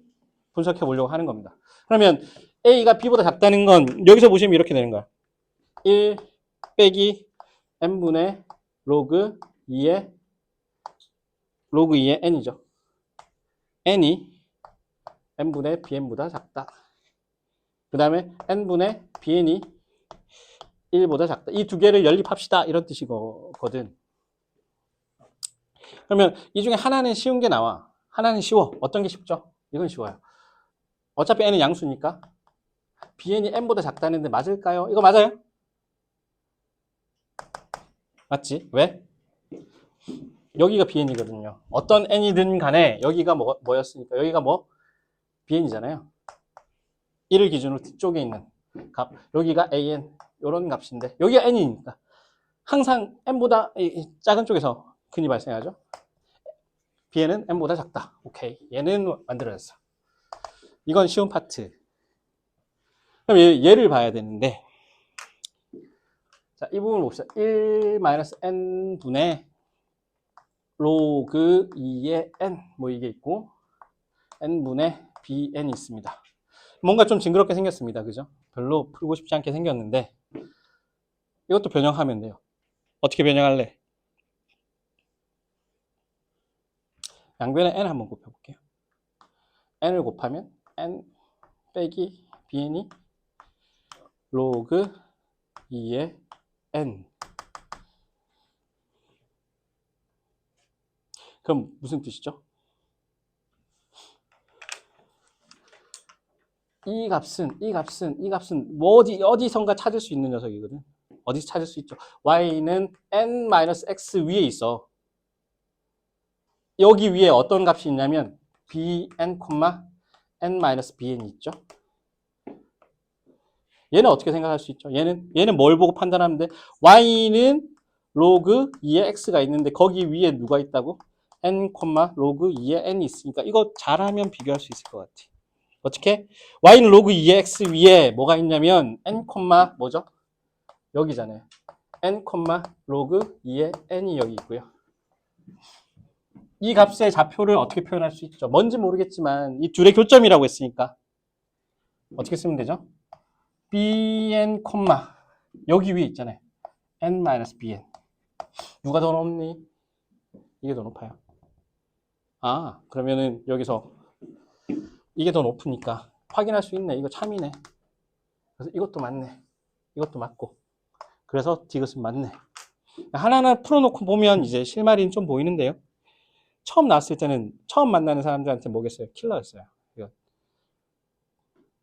분석해 보려고 하는 겁니다. 그러면 A가 B보다 작다는 건 여기서 보시면 이렇게 되는 거야. 1 빼기 n분의 로그 2의 n이죠. n이 n분의 bn보다 작다. 그 다음에 n분의 bn이 1보다 작다. 이 두 개를 연립합시다. 이런 뜻이거든. 그러면 이 중에 하나는 쉬운 게 나와. 하나는 쉬워. 어떤 게 쉽죠? 이건 쉬워요. 어차피 n은 양수니까 bn이 n보다 작다는데 맞을까요? 이거 맞아요? 맞지? 왜? 여기가 bn이거든요. 어떤 n이든 간에 여기가 뭐였으니까 여기가 뭐? bn이잖아요. 1을 기준으로 뒤쪽에 있는 값. 여기가 an 이런 값인데 여기가 n이니까 항상 n보다 작은 쪽에서 근이 발생하죠. bn은 n보다 작다. 오케이. 얘는 만들어졌어. 이건 쉬운 파트. 그럼 얘를 봐야 되는데, 자, 이 부분을 봅시다. 1-n 분의 로그 2의 n, 뭐 이게 있고, n분의 bn이 있습니다. 뭔가 좀 징그럽게 생겼습니다. 그죠? 별로 풀고 싶지 않게 생겼는데, 이것도 변형하면 돼요. 어떻게 변형할래? 양변에 n 한번 곱해볼게요. n을 곱하면 n 빼기 bn이 로그 2의 n. 그럼 무슨 뜻이죠? 이 값은 뭐 어디선가 찾을 수 있는 녀석이거든. 어디서 찾을 수 있죠? y는 n-x 위에 있어. 여기 위에 어떤 값이 있냐면 bn, n-bn이 있죠. 얘는 어떻게 생각할 수 있죠? 얘는 뭘 보고 판단하면 돼? y는 로그 2의 x가 있는데 거기 위에 누가 있다고? n, 로그 2의 n이 있으니까 이거 잘하면 비교할 수 있을 것 같아. 어떻게? y는 로그 2의 x 위에 뭐가 있냐면 n, 뭐죠? 여기잖아요. n, 로그 2의 n이 여기 있고요. 이 값의 좌표를 어떻게 표현할 수 있죠? 뭔지 모르겠지만 이 둘의 교점이라고 했으니까 어떻게 쓰면 되죠? bn, 여기 위에 있잖아요. n-bn. 누가 더 높니? 이게 더 높아요. 아, 그러면은 여기서 이게 더 높으니까 확인할 수 있네. 이거 참이네. 그래서 이것도 맞네. 이것도 맞고. 그래서 디귿은 맞네. 하나하나 풀어놓고 보면 이제 실마리는 좀 보이는데요. 처음 나왔을 때는 처음 만나는 사람들한테 뭐겠어요? 킬러였어요. 이거.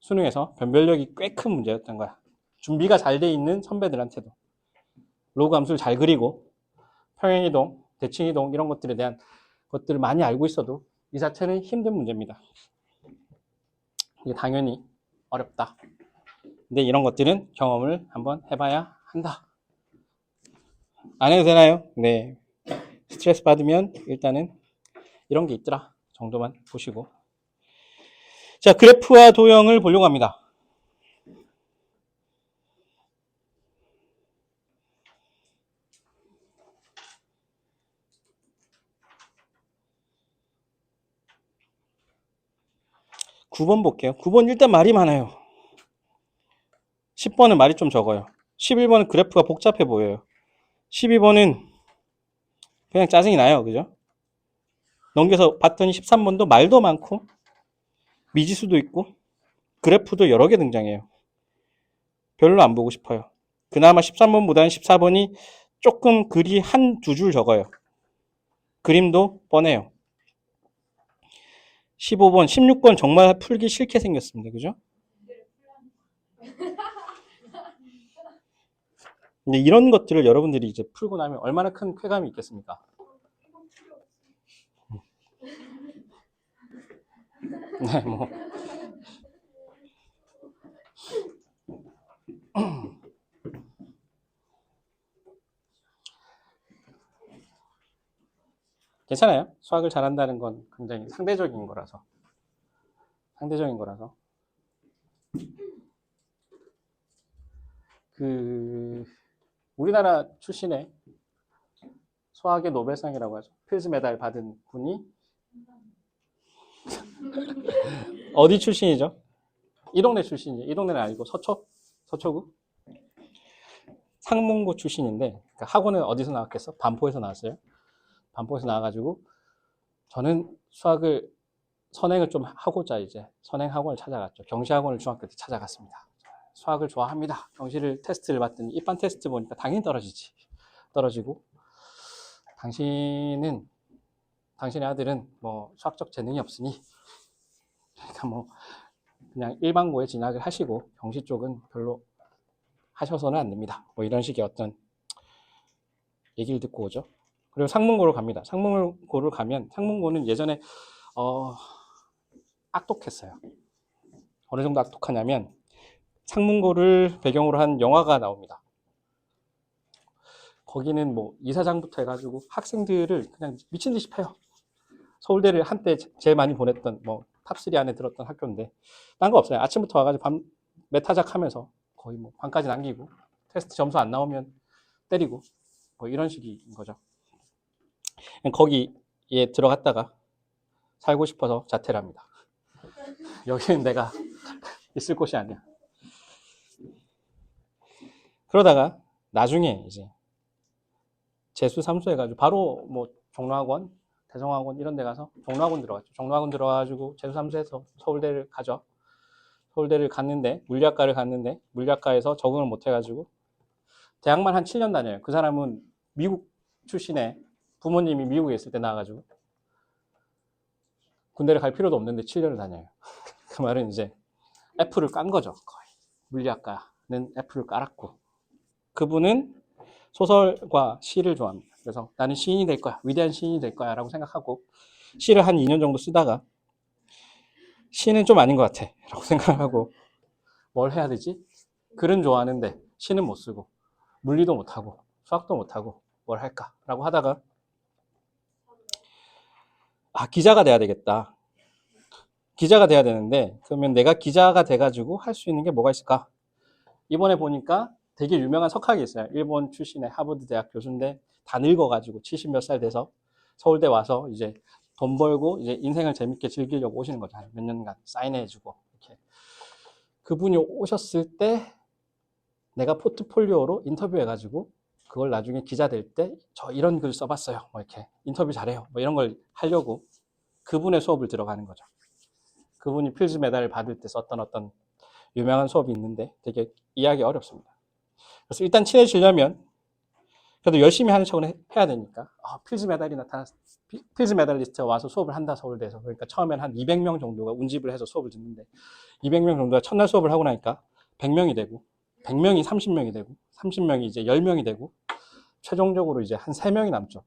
수능에서 변별력이 꽤 큰 문제였던 거야. 준비가 잘 돼 있는 선배들한테도. 로그 함수를 잘 그리고 평행이동, 대칭이동 이런 것들에 대한 것들을 많이 알고 있어도 이 자체는 힘든 문제입니다. 이게 당연히 어렵다. 근데 이런 것들은 경험을 한번 해봐야 한다. 안 해도 되나요? 네. 스트레스 받으면 일단은 이런 게 있더라 정도만 보시고. 자, 그래프와 도형을 보려고 합니다. (9번) 볼게요. 9번 일단 말이 많아요. 10번은 말이 좀 적어요. 11번은 그래프가 복잡해 보여요. 12번은 그냥 짜증이 나요. 그죠? 넘겨서 봤더니 13번도 말도 많고 미지수도 있고 그래프도 여러 개 등장해요. 별로 안 보고 싶어요. 그나마 13번보다는 14번이 조금 글이 한두 줄 적어요. 그림도 뻔해요. 15번, 16번 정말 풀기 싫게 생겼습니다. 그죠? 근데 이런 것들을 여러분들이 이제 풀고 나면 얼마나 큰 쾌감이 있겠습니까? 네, 뭐. 괜찮아요. 수학을 잘한다는 건 굉장히 상대적인 거라서. 우리나라 출신의 수학의 노벨상이라고 하죠. 필즈 메달 받은 분이 어디 출신이죠? 이 동네 출신이죠. 이 동네는 아니고 서초구? 상문고 출신인데, 그러니까 학원은 어디서 나왔겠어? 반포에서 나왔어요. 반포에서 나와가지고 저는 선행을 좀 하고자 이제 선행학원을 찾아갔죠. 경시학원을 중학교 때 찾아갔습니다. 수학을 좋아합니다. 경시를 테스트를 봤더니 입반 테스트 보니까 당연히 떨어지고 당신의 아들은 뭐 수학적 재능이 없으니 그러니까 뭐 그냥 일반고에 진학을 하시고 경시 쪽은 별로 하셔서는 안 됩니다. 뭐 이런 식의 어떤 얘기를 듣고 오죠. 그리고 상문고로 갑니다. 상문고를 가면 상문고는 예전에 악독했어요. 어느 정도 악독하냐면 상문고를 배경으로 한 영화가 나옵니다. 거기는 뭐 이사장부터 해가지고 학생들을 그냥 미친 듯이 패요. 서울대를 한때 제일 많이 보냈던 뭐 탑3 안에 들었던 학교인데 딴 거 없어요. 아침부터 와가지고 밤 메타작 하면서 거의 뭐 밤까지 남기고 테스트 점수 안 나오면 때리고 뭐 이런 식인 거죠. 거기에 들어갔다가 살고 싶어서 자퇴를 합니다. 여기는 내가 있을 곳이 아니야. 그러다가 나중에 이제 재수 삼수 해가지고 바로 뭐 종로학원, 대성학원 이런 데 가서 종로학원 들어갔죠. 종로학원 들어가가지고 재수 삼수해서 서울대를 가죠. 서울대를 갔는데 물리학과를 갔는데 물리학과에서 적응을 못 해가지고 대학만 한 7년 다녀요. 그 사람은 미국 출신의 부모님이 미국에 있을 때 나와가지고 군대를 갈 필요도 없는데 7년을 다녀요. 그 말은 이제 F를 깐 거죠. 거의. 물리학과는 F를 깔았고 그분은 소설과 시를 좋아합니다. 그래서 나는 시인이 될 거야. 위대한 시인이 될 거야 라고 생각하고 시를 한 2년 정도 쓰다가 시는 좀 아닌 것 같아 라고 생각하고 뭘 해야 되지? 글은 좋아하는데 시는 못 쓰고 물리도 못하고 수학도 못하고 뭘 할까? 라고 하다가 기자가 돼야 되겠다. 기자가 돼야 되는데 그러면 내가 기자가 돼가지고 할 수 있는 게 뭐가 있을까? 이번에 보니까 되게 유명한 석학이 있어요. 일본 출신의 하버드 대학 교수인데 다 늙어가지고 70 몇 살 돼서 서울대 와서 이제 돈 벌고 이제 인생을 재밌게 즐기려고 오시는 거죠. 몇 년간 사인해주고 이렇게. 그분이 오셨을 때 내가 포트폴리오로 인터뷰해가지고 그걸 나중에 기자 될 때 저 이런 글 써봤어요. 뭐 이렇게 인터뷰 잘해요. 뭐 이런 걸 하려고 그분의 수업을 들어가는 거죠. 그분이 필즈 메달을 받을 때 썼던 어떤 유명한 수업이 있는데 되게 이해하기 어렵습니다. 그래서 일단 친해지려면 그래도 열심히 하는 척은 해야 되니까 필즈 메달이 나타났어. 필즈 메달리스트가 와서 수업을 한다 서울대에서. 그러니까 처음엔 한 200명 정도가 운집을 해서 수업을 듣는데 200명 정도가 첫날 수업을 하고 나니까 100명이 되고 100명이 30명이 되고 30명이 이제 10명이 되고 최종적으로 이제 한 3명이 남죠.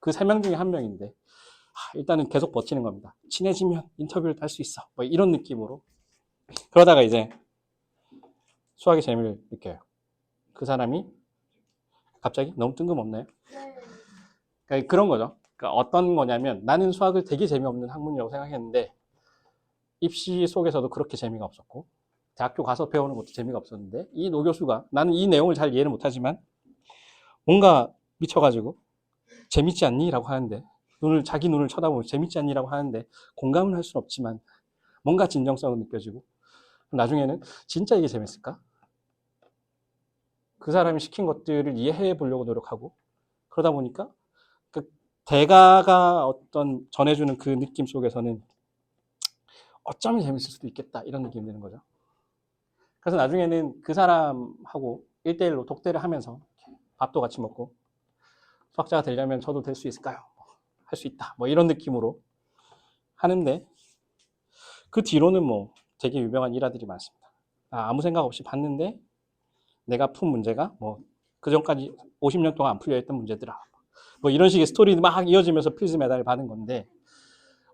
그 3명 중에 1명인데 일단은 계속 버티는 겁니다. 친해지면 인터뷰를 할 수 있어. 뭐 이런 느낌으로. 그러다가 이제 수학의 재미를 느껴요. 그 사람이 갑자기 너무 뜬금없나요? 그러니까 그런 거죠. 그러니까 어떤 거냐면 나는 수학을 되게 재미없는 학문이라고 생각했는데 입시 속에서도 그렇게 재미가 없었고 대학교 가서 배우는 것도 재미가 없었는데 이 노 교수가 나는 이 내용을 잘 이해를 못하지만 뭔가 미쳐가지고 재밌지 않니? 라고 하는데 자기 눈을 쳐다보면 재밌지 않니? 라고 하는데 공감은 할 수는 없지만 뭔가 진정성은 느껴지고 나중에는 진짜 이게 재밌을까? 그 사람이 시킨 것들을 이해해 보려고 노력하고 그러다 보니까 그 대가가 어떤 전해주는 그 느낌 속에서는 어쩌면 재밌을 수도 있겠다 이런 느낌이 드는 거죠. 그래서 나중에는 그 사람하고 1대1로 독대를 하면서 밥도 같이 먹고 수학자가 되려면 저도 될 수 있을까요? 할 수 있다. 뭐 이런 느낌으로 하는데 그 뒤로는 뭐 되게 유명한 일화들이 많습니다. 아무 생각 없이 봤는데 내가 푼 문제가 뭐 그 전까지 50년 동안 안 풀려 있던 문제더라. 뭐 이런 식의 스토리가 막 이어지면서 필즈 메달을 받은 건데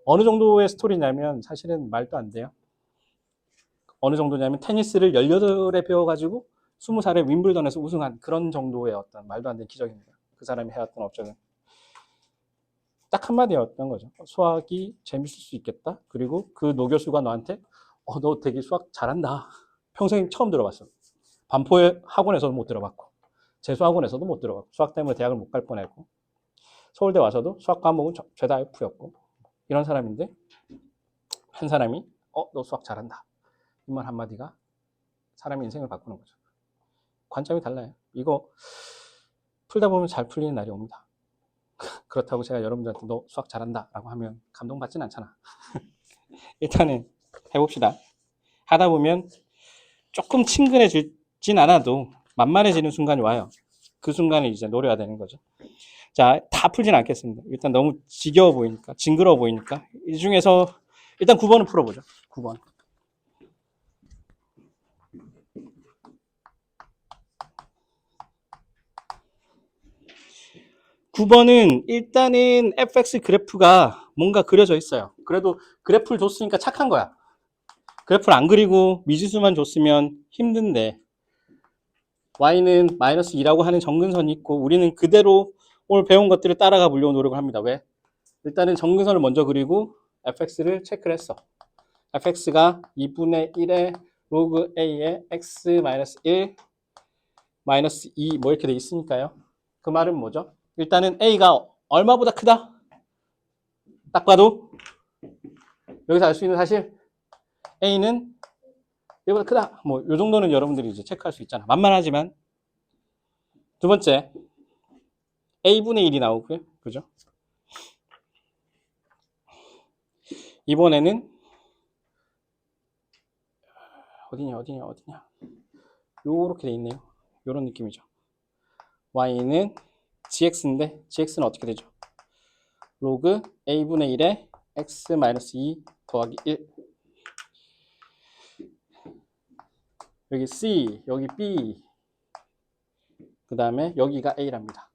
어느 정도의 스토리냐면 사실은 말도 안 돼요. 어느 정도냐면 테니스를 18에 배워가지고 20살에 윈블던에서 우승한 그런 정도의 어떤 말도 안 되는 기적입니다. 그 사람이 해왔던 업적은. 딱 한마디였던 거죠. 수학이 재밌을 수 있겠다. 그리고 그 노 교수가 너한테 너 되게 수학 잘한다. 평생 처음 들어봤어. 반포의 학원에서도 못 들어봤고 재수학원에서도 못 들어봤고 수학 때문에 대학을 못 갈 뻔했고 서울대 와서도 수학 과목은 죄다 F였고 이런 사람인데 한 사람이 너 수학 잘한다. 이 말 한마디가 사람의 인생을 바꾸는 거죠. 관점이 달라요. 이거 풀다 보면 잘 풀리는 날이 옵니다. 그렇다고 제가 여러분들한테 너 수학 잘한다 라고 하면 감동받진 않잖아. 일단은 해봅시다. 하다 보면 조금 친근해지진 않아도 만만해지는 순간이 와요. 그 순간을 이제 노려야 되는 거죠. 자, 다 풀진 않겠습니다. 일단 너무 지겨워 보이니까, 징그러워 보이니까. 이 중에서 일단 9번을 풀어보죠. 9번. 9번은 일단은 fx 그래프가 뭔가 그려져 있어요. 그래도 그래프를 줬으니까 착한 거야. 그래프를 안 그리고 미지수만 줬으면 힘든데 y는 마이너스 2라고 하는 정근선이 있고 우리는 그대로 오늘 배운 것들을 따라가 보려고 노력을 합니다. 왜? 일단은 정근선을 먼저 그리고 fx를 체크를 했어. fx가 2분의 1의 로그 a의 x-1 마이너스 2 뭐 이렇게 돼 있으니까요. 그 말은 뭐죠? 일단은 a가 얼마보다 크다? 딱 봐도 여기서 알 수 있는 사실 a는 얘보다 크다. 뭐 요 정도는 여러분들이 이제 체크할 수 있잖아. 만만하지만. 두 번째 a분의 1이 나오고요. 그죠? 이번에는 어디냐 요렇게 돼 있네요. 요런 느낌이죠. y는 gx인데 gx는 어떻게 되죠? 로그 a분의 1에 x-2 더하기 1. 여기 c, 여기 b, 그 다음에 여기가 a랍니다.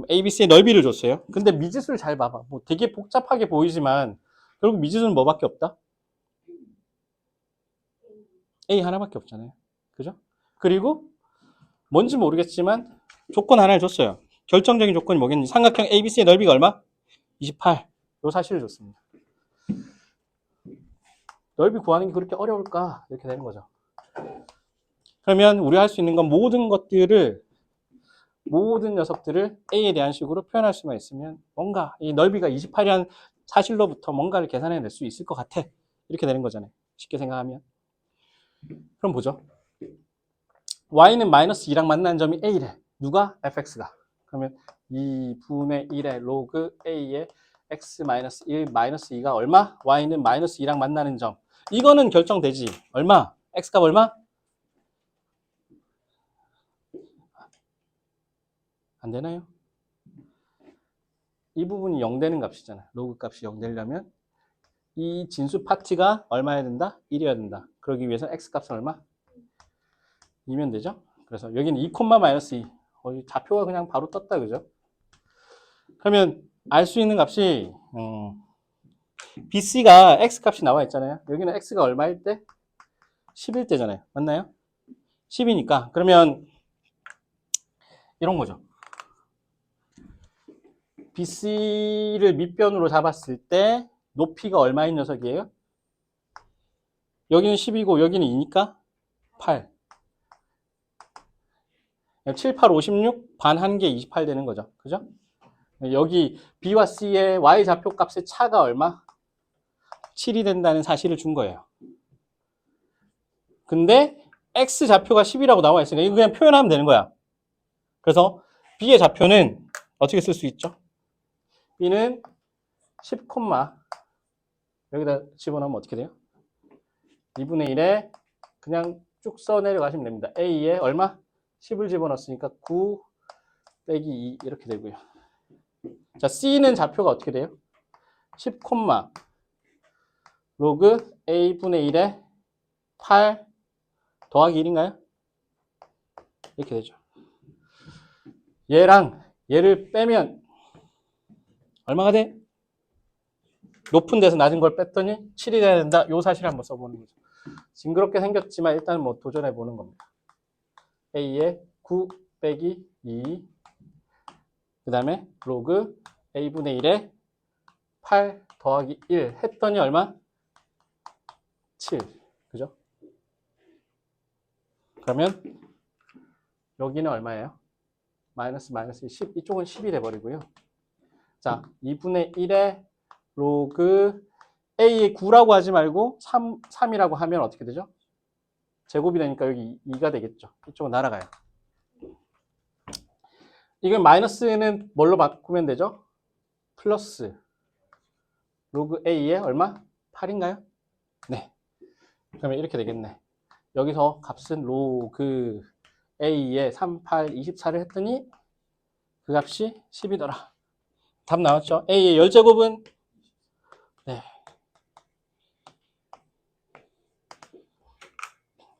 ABC의 넓이를 줬어요. 근데 미지수를 잘 봐봐. 뭐 되게 복잡하게 보이지만 결국 미지수는 뭐밖에 없다? A 하나밖에 없잖아요. 그죠? 그리고 뭔지 모르겠지만 조건 하나를 줬어요. 결정적인 조건이 뭐겠니? 삼각형 ABC의 넓이가 얼마? 28. 요 사실을 줬습니다. 넓이 구하는 게 그렇게 어려울까? 이렇게 되는 거죠. 그러면 우리가 할 수 있는 건 모든 녀석들을 A에 대한 식으로 표현할 수만 있으면 뭔가 이 넓이가 28이라는 사실로부터 뭔가를 계산해낼 수 있을 것 같아. 이렇게 되는 거잖아요. 쉽게 생각하면. 그럼 보죠. y는 마이너스 2랑 만나는 점이 a래. 누가? fx가. 그러면 2분의 1의 로그 a의 x 마이너스 1 마이너스 2가 얼마? y는 마이너스 2랑 만나는 점. 이거는 결정되지. 얼마? x값 얼마? 안 되나요? 이 부분이 0 되는 값이잖아. 로그 값이 0 되려면 이 진수 파트가 얼마여야 된다? 1이어야 된다. 그러기 위해서 x값은 얼마? 2면 되죠? 그래서 여기는 2, 마이너스 2. 좌표가 그냥 바로 떴다, 그죠? 그러면 알 수 있는 값이 BC가 X값이 나와 있잖아요. 여기는 X가 얼마일 때? 10일 때잖아요. 맞나요? 10이니까 그러면 이런 거죠. BC를 밑변으로 잡았을 때 높이가 얼마인 녀석이에요? 여기는 10이고 여기는 2니까 8. 7, 8, 56, 반 한 개 28 되는 거죠. 그죠? 여기 B와 C의 Y 좌표 값의 차가 얼마? 7이 된다는 사실을 준 거예요. 근데 X 좌표가 10이라고 나와 있으니까 이거 그냥 표현하면 되는 거야. 그래서 B의 좌표는 어떻게 쓸 수 있죠? B는 10, 여기다 집어넣으면 어떻게 돼요? 2분의 1에 그냥 쭉 써 내려가시면 됩니다. A에 얼마? 10을 집어넣었으니까 9 빼기 2 이렇게 되고요. 자, C는 좌표가 어떻게 돼요? 10, 로그 A분의 1에 8 더하기 1인가요? 이렇게 되죠. 얘랑 얘를 빼면 얼마가 돼? 높은 데서 낮은 걸 뺐더니 7이 돼야 된다. 요 사실 한번 써보는 거죠. 징그럽게 생겼지만 일단 뭐 도전해 보는 겁니다. A에 9 빼기 2, 그 다음에 로그 A분의 1에 8 더하기 1 했더니 얼마? 7. 그죠? 그러면 여기는 얼마예요? 마이너스 10. 이쪽은 10이 돼버리고요. 자, 2분의 1에 로그 A의 9라고 하지 말고 3이라고 하면 어떻게 되죠? 제곱이 되니까 여기 2가 되겠죠. 이쪽은 날아가요. 이건 마이너스는 뭘로 바꾸면 되죠? 플러스 로그 A의 얼마? 8인가요? 네. 그러면 이렇게 되겠네. 여기서 값은 로그 A의 3, 8, 24를 했더니 그 값이 10이더라. 답 나왔죠? A의 열제곱은 네.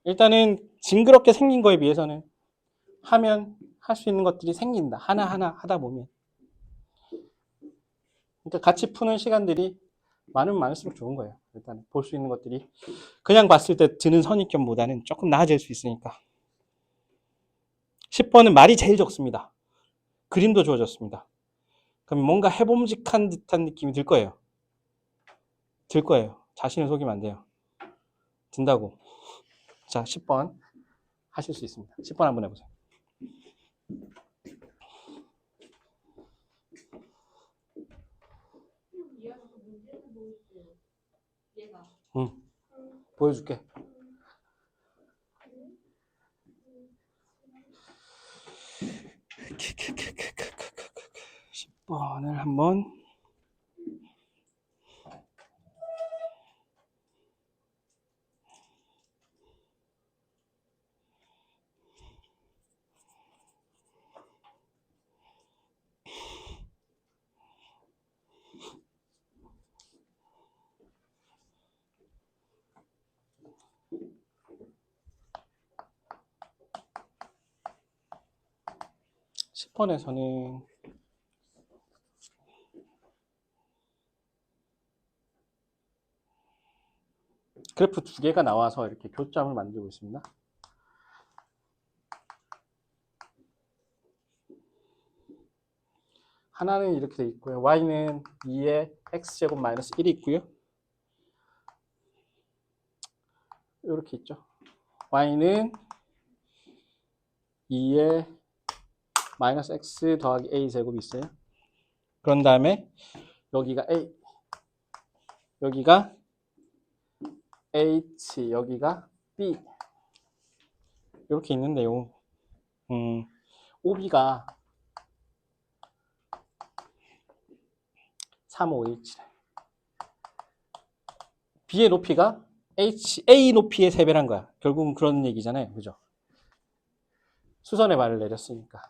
일단은 징그럽게 생긴 거에 비해서는 하면 할 수 있는 것들이 생긴다. 하나하나 하다 보면. 그러니까 같이 푸는 시간들이 많으면 많을수록 좋은 거예요. 일단 볼 수 있는 것들이 그냥 봤을 때 드는 선입견보다는 조금 나아질 수 있으니까. 10번은 말이 제일 적습니다. 그림도 주어졌습니다. 그럼 뭔가 해봄직한 듯한 느낌이 들 거예요. 들 거예요. 자신을 속이면 안 돼요. 든다고. 자, 10번 하실 수 있습니다. 10번 한번 해보세요. 응, 보여줄게. 10번을 한번. (10번에서는) 그래프 두 개가 나와서 이렇게 교점을 만들고 있습니다. 하나는 이렇게 돼 있고요. y는 2의 x제곱 마이너스 1이 있고요. 이렇게 있죠. y는 2의 마이너스 x 더하기 a 제곱이 있어요. 그런 다음에 여기가 a, 여기가 h, 여기가 b 이렇게 있는데요. OB가 3, 5, 1, 7. B의 높이가 A 높이의 3배란 거야. 결국은 그런 얘기잖아요. 그죠? 수선의 발을 내렸으니까.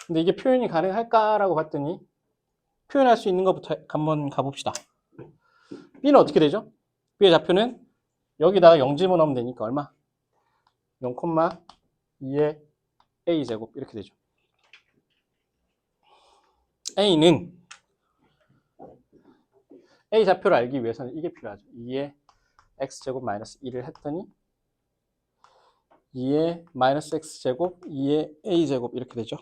근데 이게 표현이 가능할까라고 봤더니 표현할 수 있는 것부터 한번 가봅시다. B는 어떻게 되죠? B의 좌표는 여기다가 0 집어넣으면 되니까 얼마? 0,2의 A제곱 이렇게 되죠. A는 A 좌표를 알기 위해서는 이게 필요하죠. 2의 X제곱 마이너스 1을 했더니 2의 마이너스 X제곱 2의 A제곱 이렇게 되죠.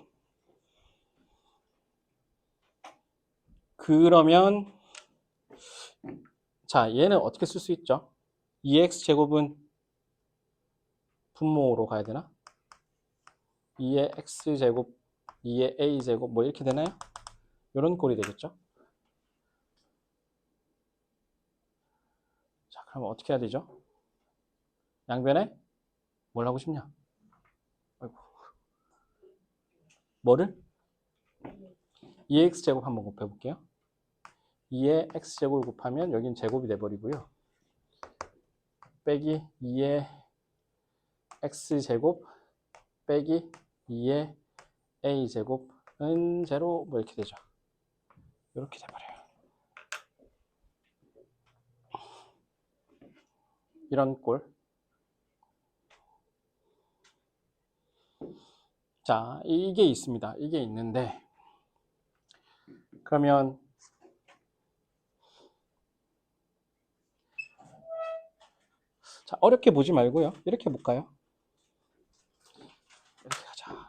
그러면 자, 얘는 어떻게 쓸 수 있죠? 2x제곱은 분모로 가야 되나? 2의 x제곱, 2의 a제곱 뭐 이렇게 되나요? 이런 꼴이 되겠죠? 자, 그럼 어떻게 해야 되죠? 양변에 뭘 하고 싶냐? 아이고. 뭐를? 2의 x제곱 한번 곱해볼게요. 2의 x제곱을 곱하면 여긴 제곱이 돼버리고요. 빼기 2의 x제곱 빼기 2의 a제곱은 제로 뭐 이렇게 되죠. 이렇게 돼버려요. 이런 꼴. 자, 이게 있습니다. 이게 있는데 그러면 자, 어렵게 보지 말고요. 이렇게 볼까요? 이렇게 가자.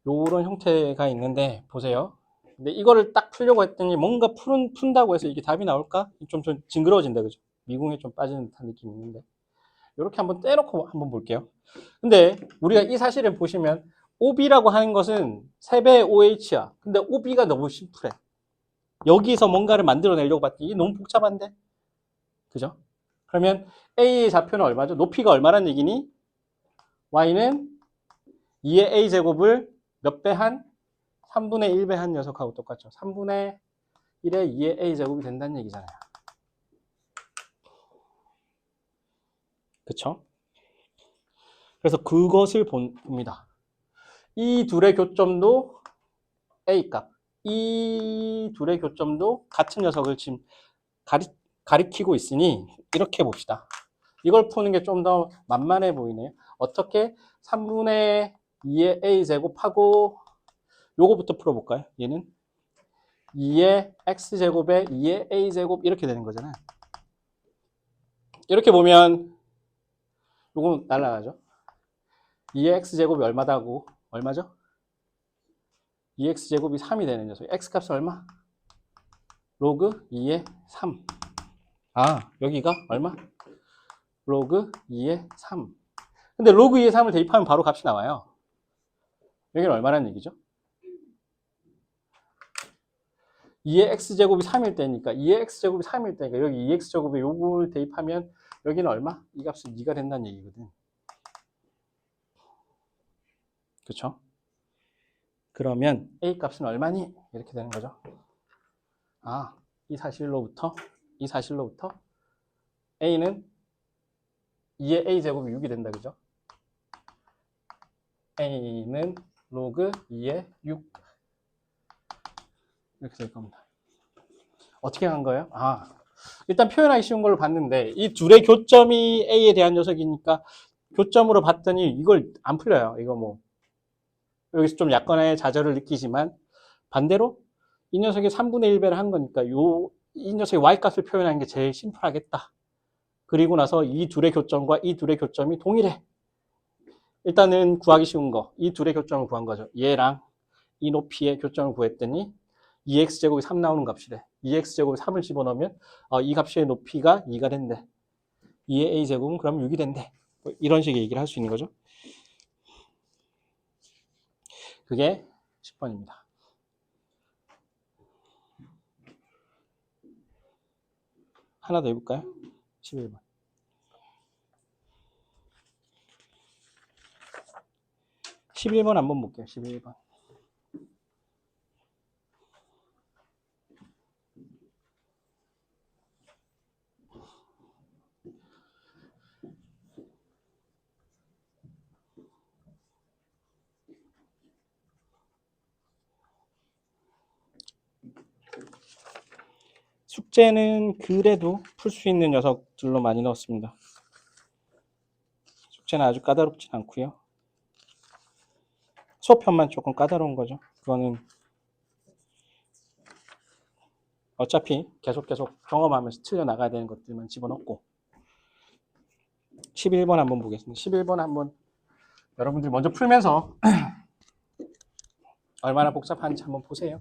요런 형태가 있는데 보세요. 근데 이거를 딱 풀려고 했더니 뭔가 푼다고 해서 이게 답이 나올까? 좀 징그러워진다, 그죠? 미궁에 좀 빠지는 듯한 느낌이 있는데 이렇게 한번 떼놓고 한번 볼게요. 근데 우리가 이 사실을 보시면 OB라고 하는 것은 3배의 OH야. 근데 OB가 너무 심플해. 여기서 뭔가를 만들어내려고 봤더니 이게 너무 복잡한데? 그죠? 그러면 A의 좌표는 얼마죠? 높이가 얼마란 얘기니? Y는 2의 A제곱을 몇 배 한? 3분의 1배 한 녀석하고 똑같죠. 3분의 1의 2의 A제곱이 된다는 얘기잖아요. 그쵸? 그래서 그것을 봅니다. 이 둘의 교점도 A값. 이 둘의 교점도 같은 녀석을 지금 가리키고 있으니 이렇게 봅시다. 이걸 푸는 게 좀 더 만만해 보이네요. 어떻게? 3분의 2의 A제곱하고 요거부터 풀어볼까요? 얘는 2의 X제곱에 2의 A제곱 이렇게 되는 거잖아요. 이렇게 보면 요거 날라가죠. 2의 X제곱이 얼마다고? 얼마죠? 2x제곱이 3이 되는 녀석. x값은 얼마? 로그 2의 3. 아, 여기가 얼마? 로그 2의 3. 근데 로그 2의 3을 대입하면 바로 값이 나와요. 여기는 얼마라는 얘기죠? 2의 x제곱이 3일 때니까 2의 x제곱이 3일 때니까 여기 2x제곱에 요걸 대입하면 여기는 얼마? 이 값은 2가 된다는 얘기거든. 그렇죠? 그러면 a 값은 얼마니? 이렇게 되는 거죠. 아, 이 사실로부터 a는 2의 a제곱이 6이 된다. 그죠? a는 로그 2의 6 이렇게 될 겁니다. 어떻게 한 거예요? 아, 일단 표현하기 쉬운 걸로 봤는데 이 둘의 교점이 a에 대한 녀석이니까 교점으로 봤더니 이걸 안 풀려요. 이거 뭐 여기서 좀 약간의 좌절을 느끼지만 반대로 이 녀석이 3분의 1배를 한 거니까 이 녀석의 y값을 표현하는 게 제일 심플하겠다. 그리고 나서 이 둘의 교점과 이 둘의 교점이 동일해. 일단은 구하기 쉬운 거, 이 둘의 교점을 구한 거죠. 얘랑 이 높이의 교점을 구했더니 2x제곱이 3 나오는 값이래. 2x제곱에 3을 집어넣으면 이 값의 높이가 2가 된대. 2의 a제곱은 그럼 6이 된대. 뭐 이런 식의 얘기를 할 수 있는 거죠. 그게 10번입니다. 하나 더 해볼까요? 11번. 11번 한번 볼게요. 11번. 숙제는 그래도 풀 수 있는 녀석들로 많이 넣었습니다. 숙제는 아주 까다롭진 않고요. 수업편만 조금 까다로운 거죠. 그거는 어차피 계속 경험하면서 틀려나가야 되는 것들만 집어넣고 11번 한번 보겠습니다. 11번 한번 여러분들이 먼저 풀면서 얼마나 복잡한지 한번 보세요.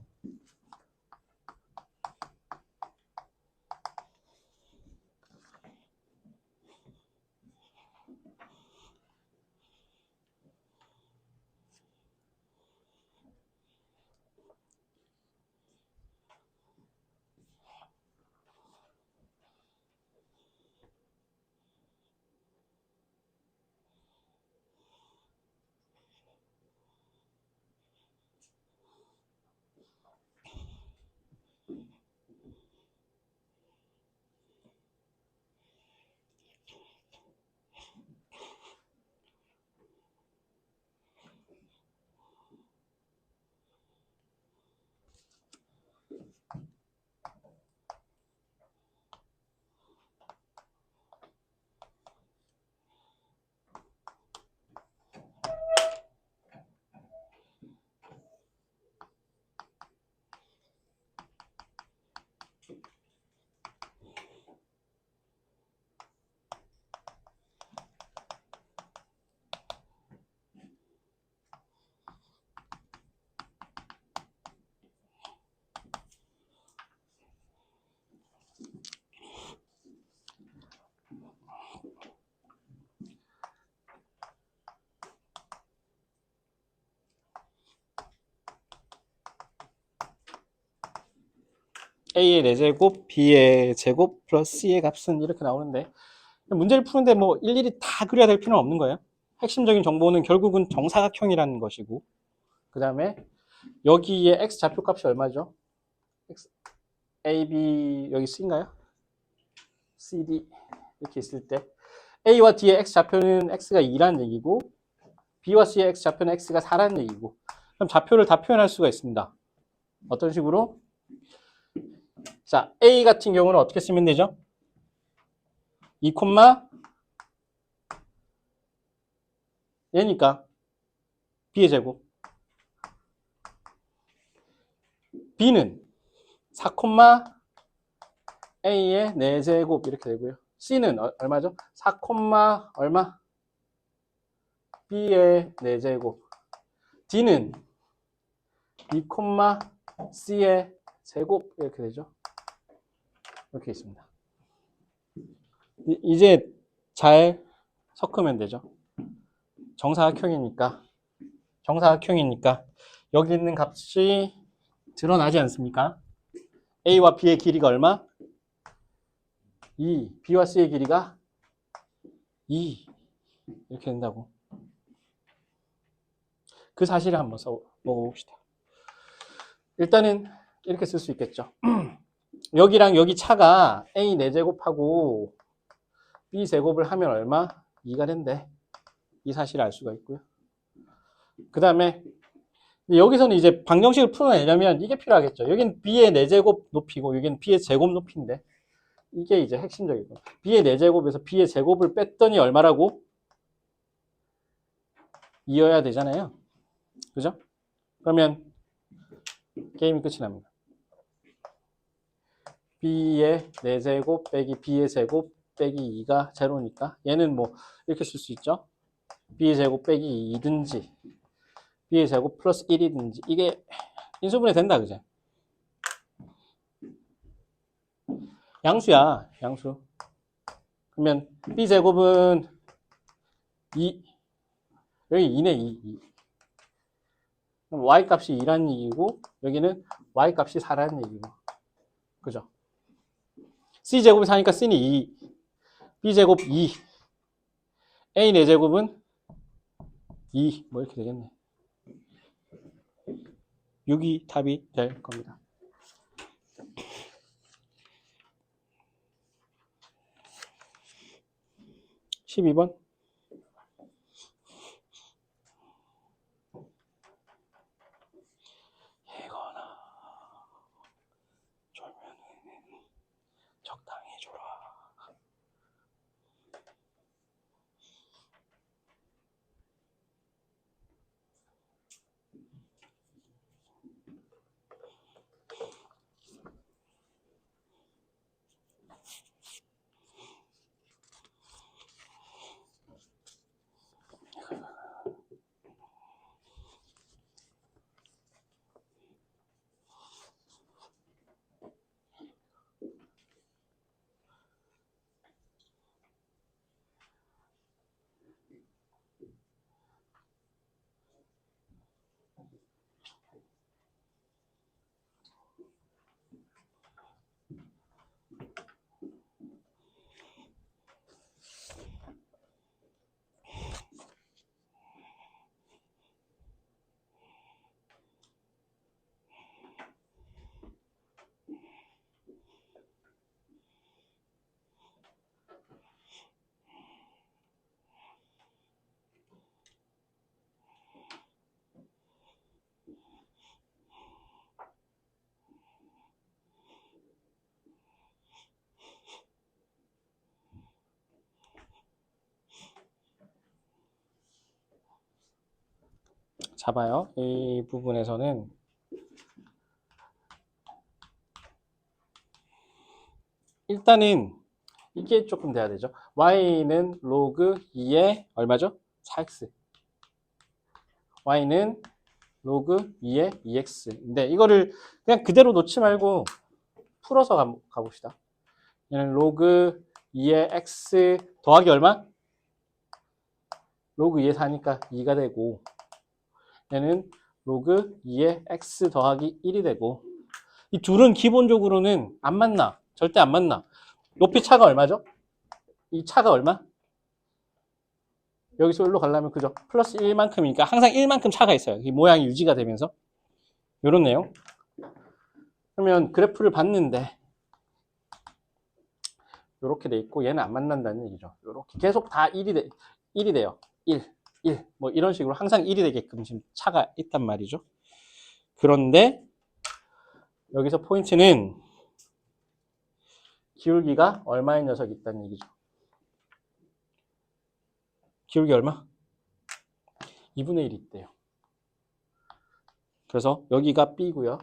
a의 4제곱, b의 제곱 플러스 c의 값은 이렇게 나오는데 문제를 푸는데 뭐 일일이 다 그려야 될 필요는 없는 거예요. 핵심적인 정보는 결국은 정사각형이라는 것이고 그 다음에 여기에 x 좌표값이 얼마죠? x, a, b 여기 c인가요? c, d 이렇게 있을 때 a와 d의 x 좌표는 x가 2라는 얘기고 b와 c의 x 좌표는 x가 4라는 얘기고 그럼 좌표를 다 표현할 수가 있습니다. 어떤 식으로? 자, a 같은 경우는 어떻게 쓰면 되죠? 2, 얘니까 b의 제곱. b는 4, a의 4제곱 이렇게 되고요. c는 얼마죠? 4, 얼마? b의 4제곱. d는 B, C의 제곱 이렇게 되죠. 이렇게 있습니다. 이제 잘 섞으면 되죠. 정사각형이니까 여기 있는 값이 드러나지 않습니까? A와 B의 길이가 얼마? 2. B와 C의 길이가 2. 이렇게 된다고. 그 사실을 한번 먹어봅시다. 일단은 이렇게 쓸 수 있겠죠. 여기랑 여기 차가 A 4제곱하고 B 제곱을 하면 얼마? 2가 된대. 이 사실을 알 수가 있고요. 그 다음에 여기서는 이제 방정식을 풀어내려면 이게 필요하겠죠. 여기는 B의 4제곱 높이고 여기는 B의 제곱 높이인데 이게 이제 핵심적이고 B의 4제곱에서 B의 제곱을 뺐더니 얼마라고? 2여야 되잖아요. 그죠? 그러면 게임이 끝이 납니다. B의 4제곱 빼기 B의 제곱 빼기 2가 제로니까 얘는 뭐 이렇게 쓸 수 있죠. B의 제곱 빼기 2든지 B의 제곱 플러스 1이든지 이게 인수분해 된다. 그죠? 양수야. 양수. 그러면 B 제곱은 2 여기 2네 2. 그럼 Y 값이 2라는 얘기고 여기는 Y 값이 4라는 얘기고. 그죠? C 제곱이 4니까 C는 2. B 제곱 2. A 4제곱은 2. 뭐 이렇게 되겠네. 6이 답이 될 겁니다. 12번. 예거나 졸면은 적당히 졸아. 자 봐요. 이 부분에서는 일단은 이게 조금 돼야 되죠. y는 로그 2의 얼마죠? 4x. y는 로그 2의 2x. 근데 이거를 그냥 그대로 놓지 말고 풀어서 가봅시다. 얘는 로그 2의 x 더하기 얼마? 로그 2의 4니까 2가 되고 얘는 로그 2의 x 더하기 1이 되고 이 둘은 기본적으로는 안 만나. 절대 안 만나. 높이 차가 얼마죠? 이 차가 얼마? 여기서 일로 가려면 그죠? 플러스 1만큼이니까 항상 1만큼 차가 있어요. 이 모양이 유지가 되면서 이런 내용. 그러면 그래프를 봤는데 이렇게 돼 있고 얘는 안 만난다는 얘기죠. 이렇게 계속 다 1이 돼요. 1, 1. 뭐 이런 식으로 항상 1이 되게끔 지금 차가 있단 말이죠. 그런데 여기서 포인트는 기울기가 얼마의 녀석이 있다는 얘기죠. 기울기 얼마? 2분의 1이 있대요. 그래서 여기가 B고요.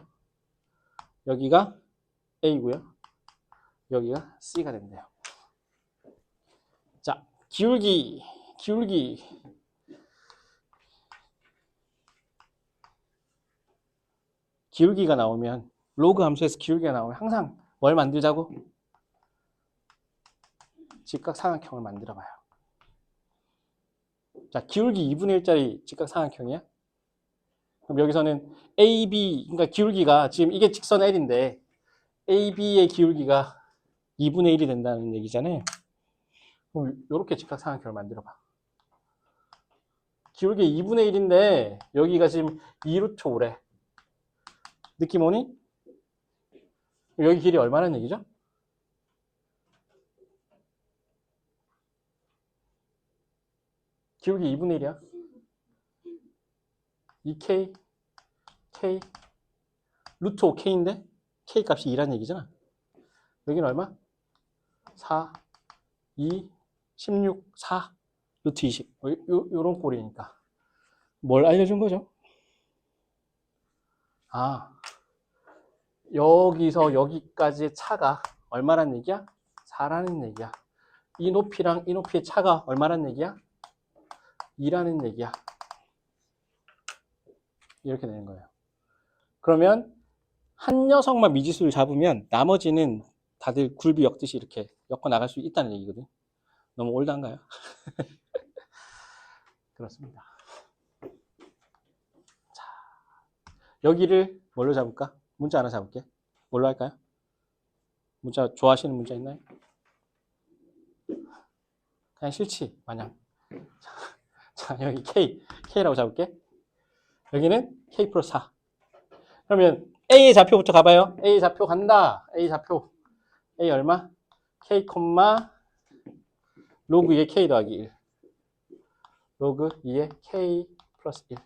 여기가 A고요. 여기가 C가 된대요. 자, 기울기. 기울기가 나오면 로그 함수에서 기울기가 나오면 항상 뭘 만들자고? 직각삼각형을 만들어 봐요. 자, 기울기 2분의 1짜리 직각삼각형이야? 그럼 여기서는 AB, 그러니까 기울기가 지금 이게 직선 L인데 AB의 기울기가 2분의 1이 된다는 얘기잖아요. 그럼 이렇게 직각삼각형을 만들어 봐. 기울기 2분의 1인데 여기가 지금 2루트 5래. 느낌 오니? 여기 길이 얼마나 얘기죠? 기울기 2분의 1이야. 2K, K, 루트 5K인데 K 값이 2란 얘기잖아. 여기는 얼마? 4, 2, 16, 4, 루트 20. 요런 꼴이니까. 뭘 알려준 거죠? 아, 여기서 여기까지의 차가 얼마란 얘기야? 4라는 얘기야. 이 높이랑 이 높이의 차가 얼마란 얘기야? 2라는 얘기야. 이렇게 되는 거예요. 그러면 한 녀석만 미지수를 잡으면 나머지는 다들 굴비 엮듯이 이렇게 엮어 나갈 수 있다는 얘기거든. 너무 올드한가요? 그렇습니다. 자, 여기를 뭘로 잡을까? 문자 하나 잡을게. 뭘로 할까요? 문자 좋아하시는 문자 있나요? 그냥 싫지, 마냥. 자, 여기 K라고 잡을게. 여기는 K 플러스 4. 그러면 A의 좌표부터 가봐요. A 좌표 간다. A 좌표. A 얼마? K, 로그 2의 K 더하기 1. 로그 2의 K 플러스 1.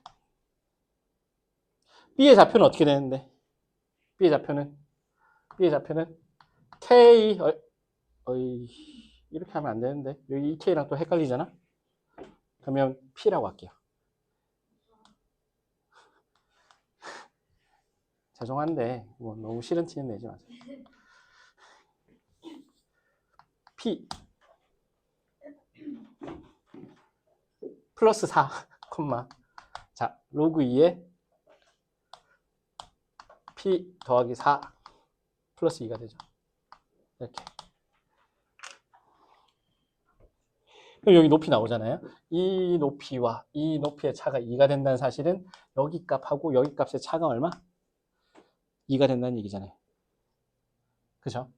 B의 좌표는 어떻게 되는데? B의 좌표는 K, 이렇게 하면 안 되는데. 여기 2K랑 또 헷갈리잖아? 그러면 P라고 할게요. 죄송한데, 뭐 너무 싫은 티는 내지 마세요. P 플러스 4, 자, 로그 2에 P 더하기 4 플러스 2가 되죠. 이렇게. 그럼 여기 높이 나오잖아요. 이 높이와 이 높이의 차가 2가 된다는 사실은 여기 값하고 여기 값의 차가 얼마? 2가 된다는 얘기잖아요. 그죠?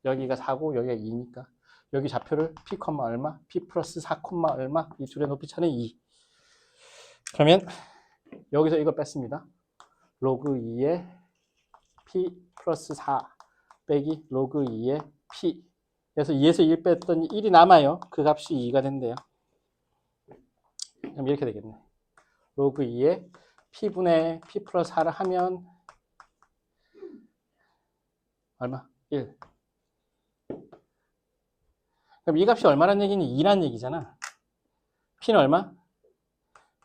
여기가 4고 여기가 2니까 여기 좌표를 P, 얼마? P 플러스 4, 얼마? 이 둘의 높이 차는 2. 그러면 여기서 이걸 뺐습니다. 로그 2의 P 플러스 4 빼기 로그 2의 P. 그래서 2에서 1 뺐더니 1이 남아요. 그 값이 2가 된대요. 그럼 이렇게 되겠네. 로그 2의 P분의 P 플러스 4를 하면 얼마? 1. 그럼 이 값이 얼마란 얘기는 2란 얘기잖아. P는 얼마?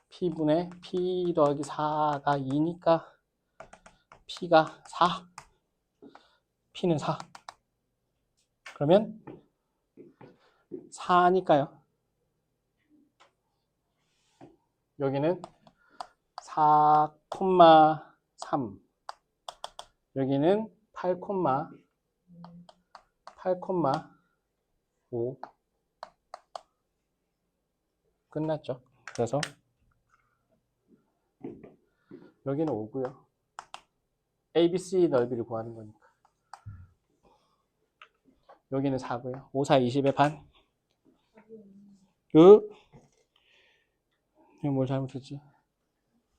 P분의 P 더하기 4가 2니까 P가 4. P는 4. 그러면 4니까요. 여기는 4,3. 여기는 8,5. 끝났죠. 그래서 여기는 5고요. ABC 넓이를 구하는 거니까. 여기는 4고요. 5, 4, 20의 반. 이거 뭘 잘못했지?